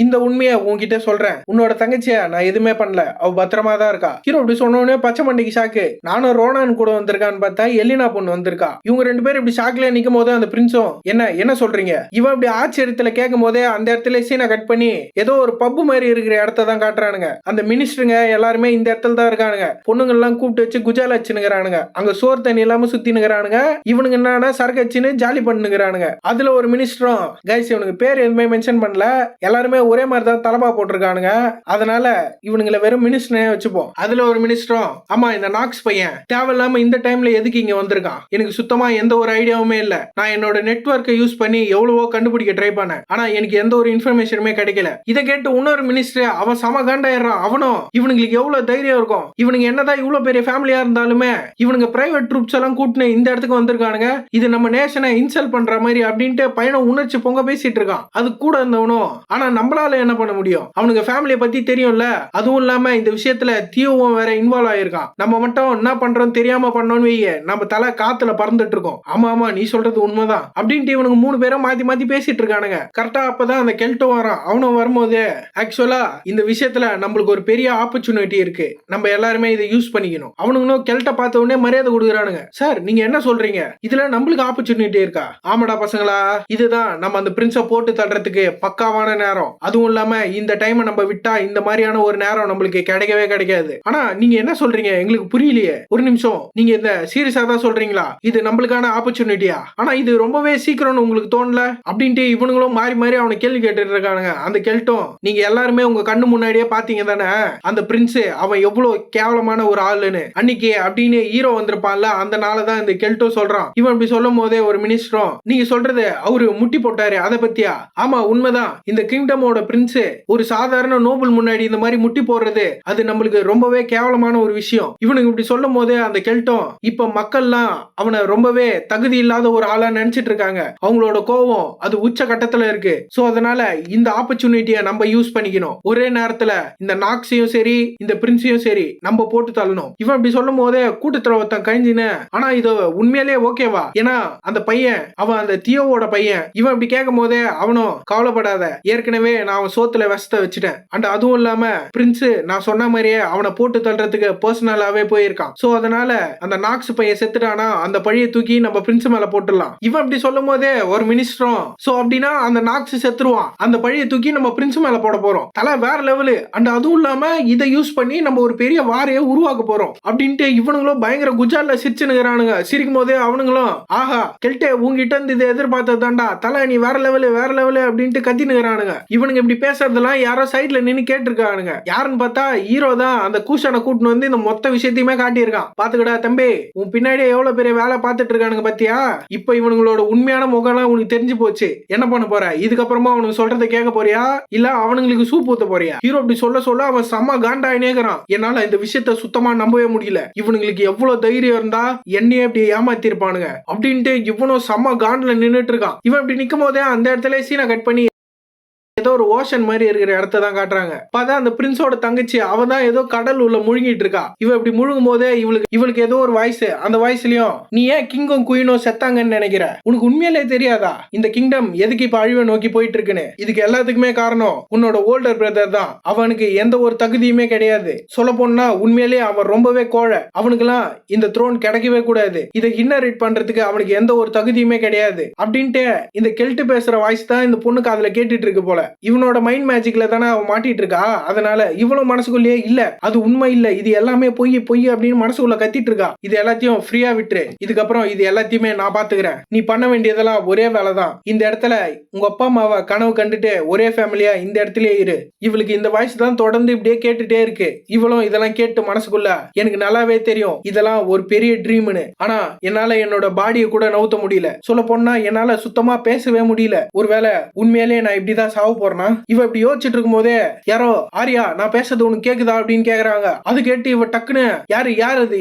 இந்த உண்மையை உன்கிட்ட சொல்றேன், உன்னோட தங்கச்சிய நான் எதுவுமே பண்ணல, அவ பத்திரமா தான் இருக்கா. ஹீரோ இப்படி சொன்னோடனே பச்சை மண்டிக்கு ஷாக்கு. நானும் ரோனான் கூட வந்திருக்கான்னு பார்த்தா எலினா பொண்ணு வந்திருக்கா. இவங்க ரெண்டு பேரும் இப்படி ஷாக்ல நிக்கும் போது அந்த பிரின்ஸும் என்ன சொல்றீங்க? இவன் இப்படி ஆச்சரியத்துல கேட்கும் போதே அந்த இடத்துல சீனை கட் பண்ணி ஏதோ ஒரு பப்பு மாதிரி இருக்கிற இடத்த தான் காட்டுறானுங்க. அந்த மினிஸ்டருங்க எல்லாருமே இந்த இடத்துல தான் இருக்கானுங்க. பொண்ணுங்க எல்லாம் கூப்பிட்டு வச்சு குஜால வச்சுனுங்கிறானுங்க. அங்க சோறு தண்ணி இல்லாம சுத்தினுங்கிறானுங்க. இவனுங்க என்னன்னா சரக்கு வச்சுன்னு ஜாலி பண்ணுங்கிறானுங்க. அதுல ஒரு மினிஸ்டரும் கைஸ் இவனுக்கு பேர் எதுவுமே மென்ஷன் பண்ணல, எல்லாருமே ஒரே மாதிரி தான் தலப்பா போட்டிருக்கானுங்க, அதனால இவனுங்களை வெறும் மினிஸ்டரே வச்சுப்போம். அதுல ஒரு மினிஸ்டரும் ஆமா இந்த நாக்ஸ் பையன் தேவையில்லாம இந்த டைம்ல எதுக்கு இங்க வந்திருக்கான், எனக்கு சுத்தமா எந்த ஒரு ஐடியாவுமே இல்ல, நான் என்னோட நெட்வொர்க்கை யூஸ் பண்ணி எவ்வளவோ கண்டுபிடிக்க ட்ரை பண்ணேன், ஆனா எனக்கு எந்த ஒரு இன்ஃபர்மேஷனுமே கிடைக்கல. இதை கேட்டு இன்னொரு மினிஸ்டர் அவன் சம காண்டாயிடுறான். அவனும் இவனுங்களுக்கு எவ்வளவு தைரியம் இருக்கும், இவனுங்க என்னதான் இவ்வளவு பெரிய ஃபேமிலியா இருந்தாலுமே இவனுங்க பிரைவேட் ட்ரூப்ஸ் எல்லாம் கூட்டினு இந்த இடத்துக்கு வந்திருக்கானுங்க, இது நம்ம நேஷனை இன்சல்ட் பண்ற மாதிரி அப்படின்ட்டு பையனும் உணர்ச்சி பொங்க பேசிட்டு இருக்கான். அது கூட இருந்தவனும் ஆனா நம்மளால என்ன பண்ண முடியும், அவனுக்கு ஃபேமிலியை பத்தி தெரியும்ல, அதுவும் இல்லாம இந்த விஷயத்துல தீவும் வேற இன்வால்வ் ஆயிருக்கான், நம்ம மட்டும் என்ன பண்றோம் தெரியாம பண்ணோன்னு வைய நம்ம தலை காத்துல பறந்துட்டு இருக்கோம். ஆமா நீ சொல்றது உண்மைதான் அப்படின்ட்டு இவனுக்கு மூணு பேரும் மாத்தி மாத்தி பேசிட்டு இருக்கானுங்க. கரெக்டா அப்பதான் அந்த கெல்ட்டும் வரான். அவனும் வரும்போது ஆக்சுவலா ஆக்சுவலா இந்த விஷயத்துல நம்மளுக்கு ஒரு பெரிய ஆப்பர்ச்சுனிட்டி இருக்கு. நம்ம எல்லாருமே இதை யூஸ் பண்ணிக்கணும். அவனுங்களும் கெல்ட்ட பார்த்த உடனே மரியாதை கொடுக்குறானுங்க. சார் நீங்க என்ன சொல்றீங்க? இதுல நம்மளுக்கு ஆப்பர்ச்சுனிட்டி இருக்கா? ஆமாடா பசங்களா, இதுதான் நம்ம அந்த பிரின்ஸ போட்டு தள்ளுறதுக்கு பக்காவான நேரம். அதுவும் இல்லாம இந்த டைம் நம்ம விட்டா இந்த மாதிரியான ஒரு நேரம் நம்மளுக்கு கிடைக்கவே கிடைக்காது. ஆனா நீங்க என்ன சொல்றீங்க எங்களுக்கு புரியலையே. ஒரு நிமிஷம், நீங்க இந்த சீரியஸா தான் சொல்றீங்களா? இது நம்மளுக்கான ஆப்பர்ச்சுனிட்டியா? ஆனா இது ரொம்பவே சீக்கிரம்னு உங்களுக்கு தோணல அப்படின்ட்டு இவனுங்களும் மாறி மாறி அவனை கேள்வி கேட்டுட்டு இருக்கானுங்க. அந்த கெல்ட்டும் நீங்க எல்லாருமே உங்க கண்ணு முன்னாடியே பாத்தீங்க தானே அந்த பிரின்ஸ் அவன் எவ்வளவு கேவலமான ஒரு ஆளுன்னு அன்னைக்கு அப்படின்னு ஹீரோ வந்திருப்பான்ல. அந்த நாளதான் இந்த கெல்ட்டும் சொல்றான். இவன் இப்படி சொல்லும் போதே ஒரு மினிஸ்டரும் நீங்க சொல்றது அவரு முட்டி போட்டாரு அதை பத்தியா? ஆமா உண்மைதான். இந்த கிங்டமோட பிரின்ஸ் ஒரு சாதாரண நோபல் முன்னாடி இந்த மாதிரி முட்டி போடுறது அது நம்மளுக்கு ரொம்பவே கேவலமான ஒரு விஷயம். இவனுக்கு இப்படி சொல்லும் போதே அந்த கெல்ட்டும் இப்ப மக்கள்லாம் அவனை ரொம்பவே தகுதி இல்லாத ஒரு ஆளா நினைச்சிட்டு இருக்காங்க. அவங்களோட கோவம் அது உச்ச கட்டத்துல இருக்கு. சோ அதனால இந்த ஆப்பர்ச்சுனிட்டியை நம்ம யூஸ் பண்ணிக்கணும். ஒரே நேரத்துல இந்த நாக்ஸையும் சரி இந்த பிரின்ஸையும் சரி நம்ம போட்டு தள்ளணும். இவன் இப்படி சொல்லும் போதே கூட்டத்துல ஒருத்தன் கழிஞ்சின ஆனா இது உண்மையிலேயே ஓகேவா? ஏன்னா அந்த பையன் அவன் அந்த தியோவோட பையன். இவன் இப்படி கேட்கும் போதே அவனும் கவலைப்படாத, ஏற்கனவே நான் அவன் சோத்துல விஷத்தை வச்சுட்டேன். அண்ட் அதுவும் இல்லாம பிரின்ஸ் நான் சொன்ன மாதிரியே அவனை போட்டு தள்ளுறதுக்கு பர்சனலாவே போயிருக்கான். சோ அதனால அந்த நாக்ஸ் பையன் செத்துட்டானா அந்த பழியை தூக்கி நம்ம பிரின்ஸ் மேல போட்டுடலாம். இவன் இப்படி சொல்லும் போதே ஒரு மினிஸ்டரும் சோ அப்படின்னா அந்த நாக்ஸ் செத்துருவான், அந்த பழியை தூக்கி நம்ம பிரின்ஸ் மேல போட போறோம். தலை வேற லெவலு. அண்ட் அதுவும் இல்லாம இதை யூஸ் பண்ணி நம்ம ஒரு பெரிய வாரையை உருவாக்க போறோம் அப்படின்ட்டு இவனுங்களும் பயங்கர குஜால்ல சிரிச்சுனுங்கிறானுங்க. சிரிக்கும் போதே அவனுங்களும் ஆஹா கெல்ட்டே உங்ககிட்ட இருந்து இதை எதிர்பார்த்தது தாண்டா தலை, நீ வேற லெவலு வேற லெவலு அப்படின்ட்டு கத்தினுங்கிறானுங்க. இவனுங்க இப்படி பேசுறதெல்லாம் யாரோ சைட்ல நின்னு கேட்டிருக்கானுங்க. யாருன்னு பார்த்தா ஹீரோ தான் அந்த கூஷனை கூட்டின்னு வந்து இந்த மொத்த விஷயத்தையுமே காட்டியிருக்கான். பாத்துக்கடா தம்பி, உன் பின்னாடியே எவ்வளவு பெரிய வேலை பார்த்துட்டு இருக்கானுங்க பாத்தியா? இப்ப இவனுங்களோட உண்மையான முகம்லாம் உனக்கு தெரிஞ்சு போச்சு. என்ன பண்ண போற? இதுக்கப்புறமா அவனுக்கு சொல்றதை கேட்க போறியா இல்ல அவனுங்களுக்கு சூப் ஊத்த போறியா? ஹீரோ அப்படி சொல்ல சொல்ல அவன் செம்ம காண்டாயினேக்கிறான். என்னால இந்த விஷயத்த சுத்தமா நம்பவே முடியல. இவனுங்களுக்கு எவ்வளவு தைரியம் இருந்தா என்னையே அப்படி ஏமாத்திருப்பானுங்க அப்படின்ட்டு இவனும் செம்ம காண்ட்ல நின்னுட்டு இருக்கான். இவன் இப்படி நிக்கும் போதே அந்த இடத்துல சீனை கட் பண்ணி ஏதோ ஒரு ஓஷன் மாதிரி இருக்கிற இடத்த தான் காட்டுறாங்க. பார்த்தா அந்த பிரின்ஸோட தங்கச்சி அவ தான் ஏதோ கடல் உள்ள முழுங்கிட்டு இருக்கா. இவ இப்படி முழுகும் போதே இவளுக்கு ஏதோ ஒரு வாய்ஸ், அந்த வாய்ஸ்லயும் நீ ஏன் கிங்கும் குயினும் செத்தாங்கன்னு நினைக்கிற? உனக்கு உண்மையிலே தெரியாதா இந்த கிங்டம் எதுக்கு இப்ப அழிவை நோக்கி போயிட்டு இருக்குன்னு? இதுக்கு எல்லாத்துக்குமே காரணம் உன்னோட ஓல்டர் பிரதர் தான். அவனுக்கு எந்த ஒரு தகுதியுமே கிடையாது. சொல்ல போனா உண்மையிலேயே அவன் ரொம்பவே கோழை. அவனுக்குலாம் இந்த த்ரோன் கிடைக்கவே கூடாது. இதை இன்னரிட் பண்றதுக்கு அவனுக்கு எந்த ஒரு தகுதியுமே கிடையாது அப்படின்ட்டு இந்த கெல்ட் பேசுற வாய்ஸ் தான் இந்த பொண்ணுக்கு அதுல கேட்டுட்டு இருக்கு போல. இவனோட மைண்ட் மேஜிக்ல தானே அவன் மாட்டிட்டு இருக்கா. அதனால இவ்வளவு மனசுக்குள்ளேயே இல்ல அது உண்மை இல்ல, இது எல்லாமே பொய் பொய் அப்படின்னு மனசுக்குள்ள கத்திட்டு இருக்கா. இது எல்லாத்தையும் ஃப்ரீயா விட்டுரு. இதுக்கப்புறம் இது எல்லாத்தையுமே நான் பாத்துக்கிறேன். நீ பண்ண வேண்டியதெல்லாம் ஒரே வேலைதான். இந்த இடத்துல உங்க அப்பா அம்மாவை கனவு கண்டுட்டு ஒரே ஃபேமிலியா இந்த இடத்துலயே இரு. இவளுக்கு இந்த வாய்ஸ் தான் தொடர்ந்து இப்படியே கேட்டுட்டே இருக்கு. இவளும் இதெல்லாம் கேட்டு மனசுக்குள்ள எனக்கு நல்லாவே தெரியும் இதெல்லாம் ஒரு பெரிய ட்ரீம்னு. ஆனா என்னால என்னோட பாடியை கூட நவுத்த முடியல. சொல்ல போனா என்னால சுத்தமா பேசவே முடியல. ஒருவேளை உண்மையிலேயே நான் இப்படிதான் சாவு போறேனா? இவ இப்படி யோசிச்சுட்டு இருக்கும் போதே யாரோ ஆரியா நான் பேசுறது உனக்கு கேக்குதா அப்படின்னு கேக்குறாங்க. அது கேட்டு இவ டக்குன்னு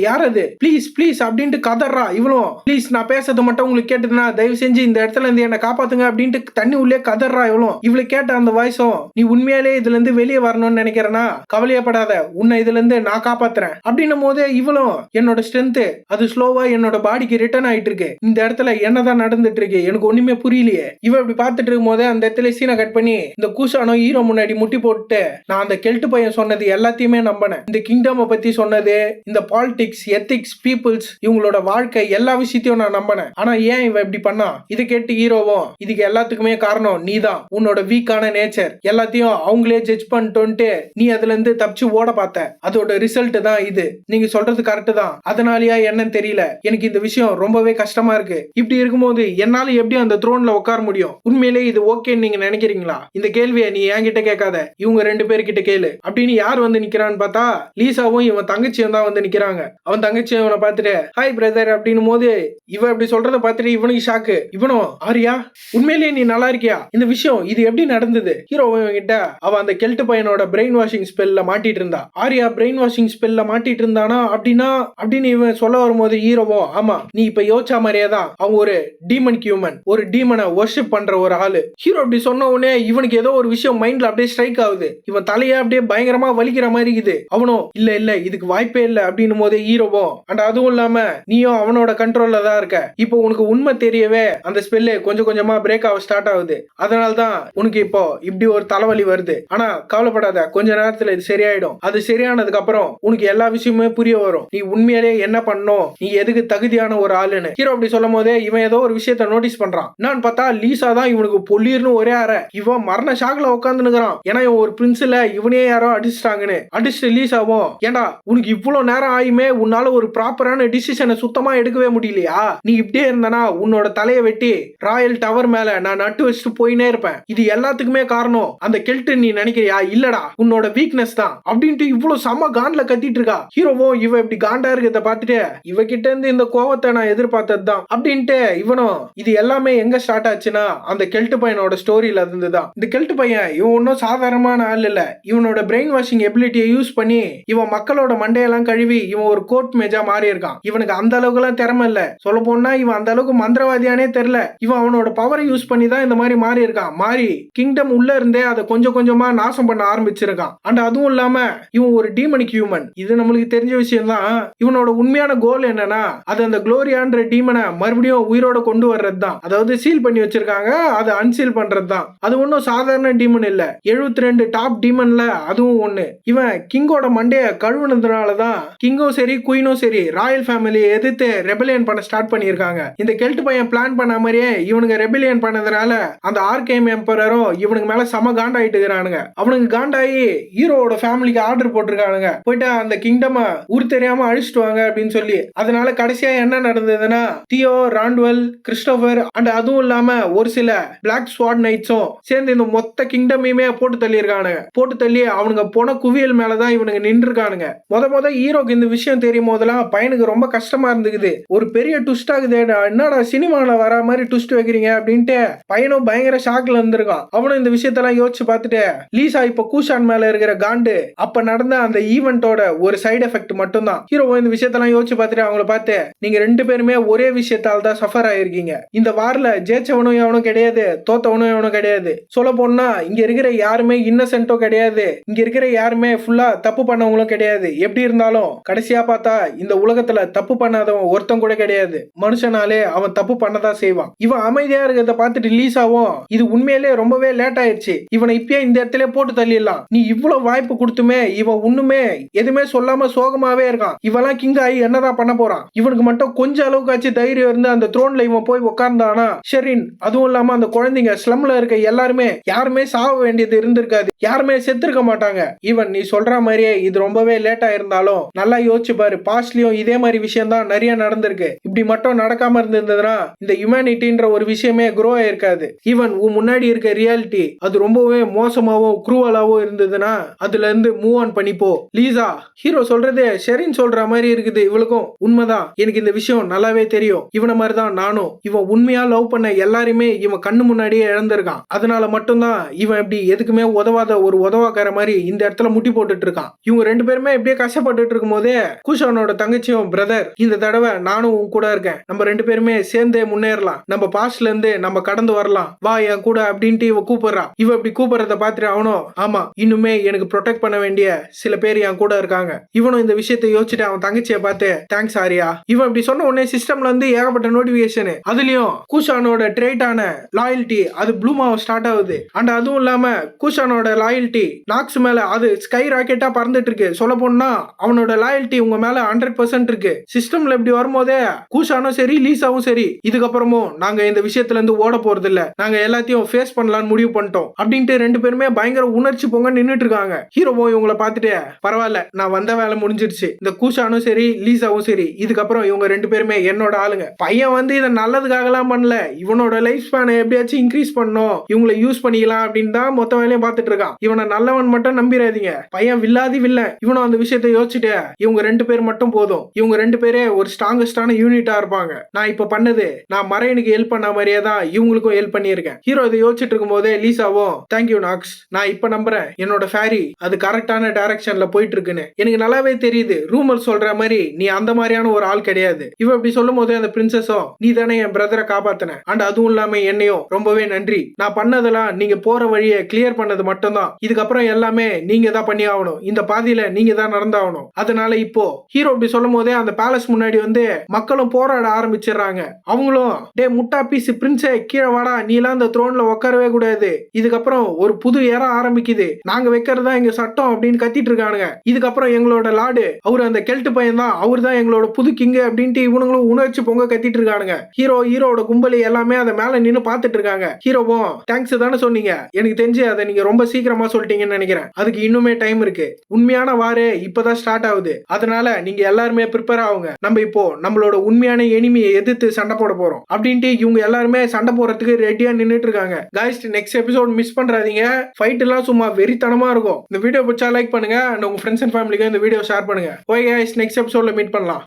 யாரது ப்ளீஸ் ப்ளீஸ் அப்படின்ட்டு கதறா. இவளும் ப்ளீஸ் நான் பேசுறது மட்டும் உங்களுக்கு கேட்டதுன்னா தயவு செஞ்சு இந்த இடத்துல இருந்து என்ன காப்பாத்துங்க அப்படின்ட்டு தண்ணி உள்ளே கதறா. இவளுக்கு கேட்ட அந்த வாய்ஸும் நீ உண்மையிலே இதுல இருந்து வெளியே வரணும்னு நினைக்கிறேன்னா கவலையப்படாத, உன்னை இதுல இருந்து நான் காப்பாத்துறேன் அப்படின்னும் போதே இவளும் என்னோட ஸ்ட்ரென்த் அது ஸ்லோவா என்னோட பாடிக்கு ரிட்டர்ன் ஆயிட்டு இருக்கு. இந்த இடத்துல என்னதான் நடந்துட்டு இருக்கு எனக்கு ஒண்ணுமே புரியலையே. இவ இப்படி பார்த்துட்டு இருக்கும் போதே அந்த இடத்துல சீனை கட் பண்ணி இந்த கூஷானோ ஹீரோ முன்னாடி முட்டி போட்டு நான் அந்த கெல்ட் பையன் சொன்னது எல்லாத்தையுமே நம்பினேன். இந்த கிங்டம் பத்தி சொன்னது, இந்த பாலிடிக்ஸ், எத்திக்ஸ், பீப்புள்ஸ், இவங்களோட வாழ்க்கை எல்லா விஷயத்தையும் நான் நம்பினேன். ஆனா ஏன் இவன் இப்படி பண்ணா? இதை கேட்டு ஹீரோவும் இதுக்கு எல்லாத்துக்குமே காரணம் நீதான். உன்னோட வீக்கான நேச்சர் எல்லாத்தையும் அவங்களே ஜட்ஜ் பண்ணிட்டு நீ அதுல இருந்து தப்பிச்சு ஓட பார்த்த. அதோட ரிசல்ட் தான் இது. நீங்க சொல்றது கரெக்ட் தான். அதனாலயா என்னன்னு தெரியல. எனக்கு இந்த விஷயம் ரொம்பவே கஷ்டமா இருக்கு. இப்படி இருக்கும்போது என்னால எப்படி அந்த த்ரோன்ல உட்கார முடியும்? உண்மையிலே இது ஓகேன்னு நீங்க நினைக்கிறீங்களா? இந்த கேள்வியை நீ என்கிட்ட கேட்காத, இவங்க ரெண்டு பேர்கிட்ட கேளு அப்படின்னு யார் வந்து நிக்கிறான்னு பார்த்தா லீசாவும் இவன் தங்கச்சியும் தான் வந்து நிக்கிறாங்க. அவன் தங்கச்சி இவனை பார்த்துட்டு ஹாய் பிரதர் அப்படின்னும் போது இவன் இப்படி சொல்றத பார்த்துட்டு இவனுக்கு ஷாக்கு. இவனும் ஆரியா உண்மையிலேயே நீ நல்லா இருக்கியா? இந்த விஷயம் இது எப்படி நடந்தது? ஹீரோ கிட்ட அவன் அந்த கெல்ட் பையனோட பிரெயின் வாஷிங் ஸ்பெல்ல மாட்டிட்டு இருந்தா. ஆரியா பிரெயின் வாஷிங் ஸ்பெல்ல மாட்டிட்டு இருந்தானா அப்படின்னு இவன் சொல்ல வரும்போது ஹீரோவோ ஆமா நீ இப்ப யோசிச்சா மாதிரியே தான் அவன் ஒரு டீமன் ஹியூமன், ஒரு டீமனை வர்ஷிப் பண்ற ஒரு ஆளு. ஹீரோ அப்படி சொன்ன உடனே இவனுக்கு இவனுக்கு ஏதோ ஒரு விஷயம் மைண்ட்ல அப்படியே ஸ்ட்ரைக் ஆகுது. இவன் தலையே அப்படியே பயங்கரமா வலிக்கிற மாதிரி இருக்குது. அவனும் இல்ல இதுக்கு வாய்ப்பே இல்ல அப்படின்னும் போதே ஹீரோவும் அண்ட் அதுவும் இல்லாம நீயும் அவனோட கண்ட்ரோல்ல தான் இருக்க. இப்போ உனக்கு உண்மை தெரியவே அந்த ஸ்பெல்லு கொஞ்சம் கொஞ்சமா பிரேக் ஆக ஸ்டார்ட் ஆகுது. அதனால்தான் உனக்கு இப்போ இப்படி ஒரு தலைவலி வருது. ஆனா கவலைப்படாத, கொஞ்ச நேரத்துல இது சரியாயிடும். அது சரியானதுக்கு அப்புறம் உனக்கு எல்லா விஷயமுமே புரிய வரும். நீ உண்மையிலே என்ன பண்ணும், நீ எதுக்கு தகுதியான ஒரு ஆளுன்னு ஹீரோ அப்படி சொல்லும் போதே இவன் ஏதோ ஒரு விஷயத்த நோட்டீஸ் பண்றான். நான் பார்த்தா லீசா தான் இவனுக்கு பொல்லிர்னு ஒரே அறை. இவன் மரண ஷாக்ல உட்கார்ந்து நிக்கிறான். ஏன்னா இவன் ஒரு பிரின்ஸ்ல இவனே யாரோ அடிச்சிட்டாங்கன்னு. அடிச்சு லீசாவும் ஏண்டா உனக்கு இவ்வளவு நேரம் ஆயுமே உன்னால ஒரு ப்ராப்பரான டிசிஷனை சுத்தமா எடுக்கவே முடியலையா? நீ இப்படியே இருந்தனா உன்னோட தலையை வெட்டி ராயல் டவர் மேல நான் நட்டு வச்சுட்டு போயினே இருப்பேன். இது எல்லாத்துக்குமே காரணம் அந்த கெல்ட் நீ நினைக்கிறியா? இல்லடா உன்னோட வீக்னஸ் தான் அப்படின்ட்டு இவ்வளவு செம காண்ட்ல கத்திட்டு இருக்கா. ஹீரோவும் இவ இப்படி காண்டா இருக்கிறத பார்த்துட்டு இவகிட்ட இருந்து இந்த கோவத்தை நான் எதிர்பார்த்தது தான் அப்படின்ட்டு இவனும் இது எல்லாமே எங்க ஸ்டார்ட் ஆச்சுன்னா அந்த கெல்ட் பையனோட ஸ்டோரியில இருந்துதான். இந்த கெல்ட் பையன் இவன் ஒன்னும் சாதாரணமான ஆள் இல்ல. இவனோட பிரெயின் வாஷிங் எபிலிட்டியை யூஸ் பண்ணி இவன் மக்களோட மண்டையெல்லாம் கழுவி இவன் ஒரு கோர்ட் மேஜா மாறி இருக்கான். இவனுக்கு அந்த அளவுக்கு எல்லாம் திறமை இல்ல. சொல்ல போனா இவன் அந்த அளவுக்கு மந்திரவாதியானே தெரியல. இவன் அவனோட பவரை யூஸ் பண்ணி தான் இந்த மாதிரி மாறி இருக்கான். மாறி கிங்டம் உள்ள இருந்தே அதை கொஞ்சம் கொஞ்சமா நாசம் பண்ண ஆரம்பிச்சிருக்கான். அண்ட் அதுவும் இல்லாம இவன் ஒரு டீமனிக் ஹியூமன். இது நம்மளுக்கு தெரிஞ்ச விஷயம் தான். இவனோட உண்மையான கோல் என்னன்னா அது அந்த குளோரியான்ற டீமனை மறுபடியும் உயிரோட கொண்டு வர்றது தான். அதாவது சீல் பண்ணி வச்சிருக்காங்க, அதை அன்சீல் பண்றது தான். அது ஒன்னும் சாதாரண டீமன் இல்ல. 72 டாப் டீமன்ல அதுவும் ஒண்ணு. இவன் கிங்கோட மண்டைய கழுவுனதுனாலதான் கிங்கும் சரி குயினும் சரி ராயல் ஃபேமிலியை எதிர்த்து ரெபலியன் பண்ண ஸ்டார்ட் பண்ணிருக்காங்க. இந்த கெல்ட் பையன் பிளான் பண்ண மாதிரியே இவனுங்க ரெபலியன் பண்ணதுனால அந்த ஆர்கேம் எம்பரரும் இவனுக்கு மேல சம காண்டாயிட்டு இருக்கிறானுங்க. அவனுக்கு காண்டாயி ஹீரோவோட ஃபேமிலிக்கு ஆர்டர் போட்டிருக்கானுங்க, போயிட்டு அந்த கிங்டம் ஊர் தெரியாம அழிச்சிட்டு வாங்க அப்படின்னு சொல்லி. அதனால கடைசியா என்ன நடந்ததுன்னா தியோ, ராண்ட்வெல், கிறிஸ்டோபர் அண்ட் அதுவும் இல்லாம ஒரு சில பிளாக் ஸ்வாட் நைட்ஸும் சேர்ந்து இந்த மொத்த கிங்டமையுமே போட்டு தள்ளி இருக்கானுங்க. போட்டு தள்ளி அவனுங்க போன குவியல் மேலதான் இவனுங்க நின்று இருக்கானுங்க. முத ஹீரோக்கு இந்த விஷயம் தெரியும் போதெல்லாம் பையனுக்கு ரொம்ப கஷ்டமா இருந்துக்குது. ஒரு பெரிய ட்விஸ்ட் ஆகுது, என்னடா சினிமால வர மாதிரி ட்விஸ்ட் வைக்கிறீங்க அப்படின்ட்டு பையனும் பயங்கர ஷாக்ல இருந்திருக்கான். அவனும் இந்த விஷயத்தெல்லாம் யோசிச்சு பார்த்துட்டு லீசா இப்ப கூஷான் மேல இருக்கிற காண்டு அப்ப நடந்த அந்த ஈவெண்டோட ஒரு சைடு எஃபெக்ட் மட்டும் தான். ஹீரோ இந்த விஷயத்தெல்லாம் யோசிச்சு பார்த்துட்டு அவங்கள பார்த்து நீங்க ரெண்டு பேருமே ஒரே விஷயத்தால் தான் சஃபர் ஆயிருக்கீங்க. இந்த வார்ல ஜெயிச்சவனும் எவனும் கிடையாது, தோத்தவனும் எவனும் கிடையாது. சொல்ல போனா இங்க இருக்கிற யாருமே இன்னசென்ட்டோ கிடையாது, இங்க இருக்கிற யாருமே ஃபுல்லா தப்பு பண்ணவங்களும் கிடையாது. எப்படி இருந்தாலும் கடைசியா பார்த்தா இந்த உலகத்துல தப்பு பண்ணாதவன் ஒருத்தன் கூட கிடையாது. மனுஷனாலே அவன் தப்பு பண்ணதான் செய்வான். இவன் அமைதியா இருக்கிறத பார்த்துட்டு லீசாவும் இது உண்மையிலே ரொம்பவே லேட் ஆயிடுச்சு, இவனை இப்பயே இந்த இடத்துல போட்டு தள்ளிடலாம். நீ இவ்வளவு வாய்ப்பு கொடுத்துமே இவன் ஒண்ணுமே எதுவுமே சொல்லாம சோகமாவே இருக்கான். இவெல்லாம் கிங் ஆகி என்னதான் பண்ண போறான்? இவனுக்கு மட்டும் கொஞ்சம் அளவுக்காச்சு தைரியம் இருந்து அந்த த்ரோன்ல இவன் போய் உட்கார்ந்தானா ஷெரின், அதுவும் இல்லாம அந்த குழந்தைங்க ஸ்லம்ல இருக்க எல்லாருமே யாருமே சாக வேண்டியது இருந்திருக்காது, யாருமே செத்துருக்க மாட்டாங்க. ஈவன் நீ சொல்ற மாதிரியே இது ரொம்பவே லேட்டா இருந்தாலும் நல்லா யோசிச்சு பாரு, பாஸ்ட்லயும் இதே மாதிரி விஷயம் தான் நிறைய நடந்திருக்கு. இப்படி மட்டும் நடக்காம இருந்திருந்ததுன்னா இந்த ஹியூமனிட்டின்ற ஒரு விஷயமே குரோ ஆயிருக்காது. ஈவன் உன் முன்னாடி இருக்க ரியாலிட்டி அது ரொம்பவே மோசமாவும் குரூவலாவும் இருந்ததுன்னா அதுல இருந்து மூவ் ஆன் பண்ணிப்போ. லீசா ஹீரோ சொல்றது ஷெரின் சொல்ற மாதிரி இருக்குது. இவளுக்கும் உண்மைதான், எனக்கு இந்த விஷயம் நல்லாவே தெரியும். இவனை மாதிரிதான் நானும். இவன் உண்மையா லவ் பண்ண எல்லாருமே இவன் கண்ணு முன்னாடியே இழந்திருக்கான். அதனால மட்டும்தான் இவன் இப்படி எதுக்குமே உதவாத ஒரு உதவாக்கார மாதிரி இந்த இடத்துல முட்டி போட்டுட்டு இருக்கான். இவங்க ரெண்டு பேருமே இப்படியே கஷ்டப்பட்டு இருக்கும் போதே குஷானோட தங்கச்சியும் பிரதர் இந்த தடவை நானும் உன் கூட இருக்கேன், நம்ம ரெண்டு பேருமே சேர்ந்தே முன்னேறலாம், நம்ம பாஸ்ட்ல இருந்து நம்ம கடந்து வரலாம், வா என் கூட அப்படின்ட்டு இவ கூப்பிடுறா. இவ இப்படி கூப்பிடுறத பார்த்துட்டு அவனும் ஆமா இன்னுமே எனக்கு ப்ரொடெக்ட் பண்ண வேண்டிய சில பேர் என் கூட இருக்காங்க. இவனும் இந்த விஷயத்தை யோசிச்சுட்டு அவன் தங்கச்சியை பார்த்து தேங்க்ஸ் ஆரியா. இவன் இப்படி சொன்ன உடனே சிஸ்டம்ல இருந்து ஏகப்பட்ட நோட்டிபிகேஷன், அதுலயும் குஷானோட ட்ரேட்டான லாயல்ட்டி அது ப்ளூமாவ ஸ்டார்ட் ஆகுது. அண்ட் அதுவும் இல்லாம குஷானோட லாயல்ட்டி நாக்ஸ் மேல அது ஸ்கை ராக்கெட்டா பறந்துட்டு இருக்கு. சொல்ல போனா அவனோட லாயல்ட்டி உங்க மேல 100% இருக்கு. சிஸ்டம்ல இப்படி வரும்போதே குஷானும் சரி லீசாவும் சரி இதுக்கப்புறமும் நாங்க இந்த விஷயத்துல இருந்து ஓட போறது இல்ல, நாங்க எல்லாத்தையும் ஃபேஸ் பண்ணலாம்னு முடிவு பண்ணிட்டோம் அப்படின்ட்டு ரெண்டு பேருமே பயங்கர உணர்ச்சி பொங்க நின்னுட்டு இருக்காங்க. ஹீரோவும் இவங்களை பார்த்துட்டு பரவாயில்ல நான் வந்த வேலை முடிஞ்சிருச்சு, இந்த குஷானும் சரி லீசாவும் சரி இதுக்கப்புறம் இவங்க ரெண்டு பேருமே என்னோட ஆளுங்க. பையன் வந்து இதை நல்லதுக்காகலாம் பண்ணல, இவனோட லைஃப் ஸ்பேனை எப்படியாச்சும் இன்க்ரீஸ் பண்ணணும், இவங்களை யூஸ் பண்ணிக்கலாம் அப்படின்னு தான் மொத்த வேலையும் பார்த்துட்டு இருக்கான். இவனை நல்லவன் மட்டும் நம்பிடாதீங்க, பையன் வில்லாதி வில்ல. இவனும் அந்த விஷயத்தை யோசிச்சுட்டு இவங்க ரெண்டு பேர் மட்டும் போதும், இவங்க ரெண்டு பேரே ஒரு ஸ்ட்ராங்கஸ்டான யூனிட்டா இருப்பாங்க. நான் இப்ப பண்ணது நான் மரைனுக்கு ஹெல்ப் பண்ண மாதிரியே தான் இவங்களுக்கும் ஹெல்ப் பண்ணியிருக்கேன். ஹீரோ இதை யோசிச்சுட்டு இருக்கும் போதே லீசாவும் தேங்க்யூ நாக்ஸ், நான் இப்ப நம்புறேன் என்னோட ஃபேரி அது கரெக்டான டைரக்ஷன்ல போயிட்டு இருக்குன்னு. எனக்கு நல்லாவே தெரியுது, ரூமர் சொல்ற மாதிரி நீ அந்த மாதிரியான ஒரு ஆள் கிடையாது. இவ இப்படி சொல்லும் போதே அந்த பிரின்சஸும் நீ தானே என் பிரதரை காப்பாத்தின, அண்ட் அதுவும் இல்லாம என்னையும் ரொம்பவே நன்றி, நான் பண்ணதெல்லாம் நீங்க போற வழியை கிளியர் பண்ணது மட்டும்தான். இதுக்கப்புறம் எல்லாமே நீங்க தான் பண்ணி ஆகணும். இந்த பாதையில நீங்க தான் நடந்தாகணும். அதனால இப்போ ஹீரோ இப்படி சொல்லும் போதே அந்த பேலஸ் முன்னாடி வந்து மக்களும் போராட ஆரம்பிச்சிடுறாங்க. அவங்களும் டே முட்டா பீஸ் பிரின்ஸே கீழே வாடா, நீ எல்லாம் அந்த த்ரோன்ல உட்காரவே கூடாது, இதுக்கப்புறம் ஒரு புது ஏரா ஆரம்பிக்குது, நாங்க வைக்கிறதா எங்க சட்டம் அப்படின்னு கத்திட்டு இருக்கானுங்க. இதுக்கப்புறம் எங்களோட லார்டு அவரு அந்த கெல்ட் பையன் தான், அவர் தான் எங்களோட புது கிங்கு அப்படின்ட்டு இவனுங்களும் உணர்ச்சி பொங்க கத்திட்டு இருக்கானுங்க. ஹீரோட கும்பலி எல்லாமே அதை மேல நின்னு பாத்துட்டு இருக்காங்க. ஹீரோவும் தேங்க்ஸ் தானே சொன்னீங்க, எனக்கு தெரிஞ்சு அதை நீங்க ரொம்ப சீக்கிரமா சொல்லிட்டீங்கன்னு நினைக்கிறேன், அதுக்கு இன்னுமே டைம் இருக்கு, உண்மையான வாரே இப்பதான் ஸ்டார்ட் ஆகுது, அதனால நீங்க எல்லாருமே ப்ரிப்பேர் ஆகுங்க, நம்ம இப்போ நம்மளோட உண்மையான எனிமியை எதிர்த்து சண்டை போட போறோம் அப்படின்ட்டு இவங்க எல்லாருமே சண்டை போறதுக்கு ரெடியா நின்னுட்டு இருக்காங்க. गाइस நெக்ஸ்ட் எபிசோட் மிஸ் பண்றாதீங்க, ஃபைட் எல்லாம் சும்மா வெறித்தனமா இருக்கும். இந்த வீடியோ பிடிச்சா லைக் பண்ணுங்க, உங்க ஃப்ரெண்ட்ஸ் அண்ட் ஃபேமிலிக்கு இந்த வீடியோ ஷேர் பண்ணுங்க. ஓகே गाइस நெக்ஸ்ட் எபிசோட்ல மீட் பண்ணலாம்.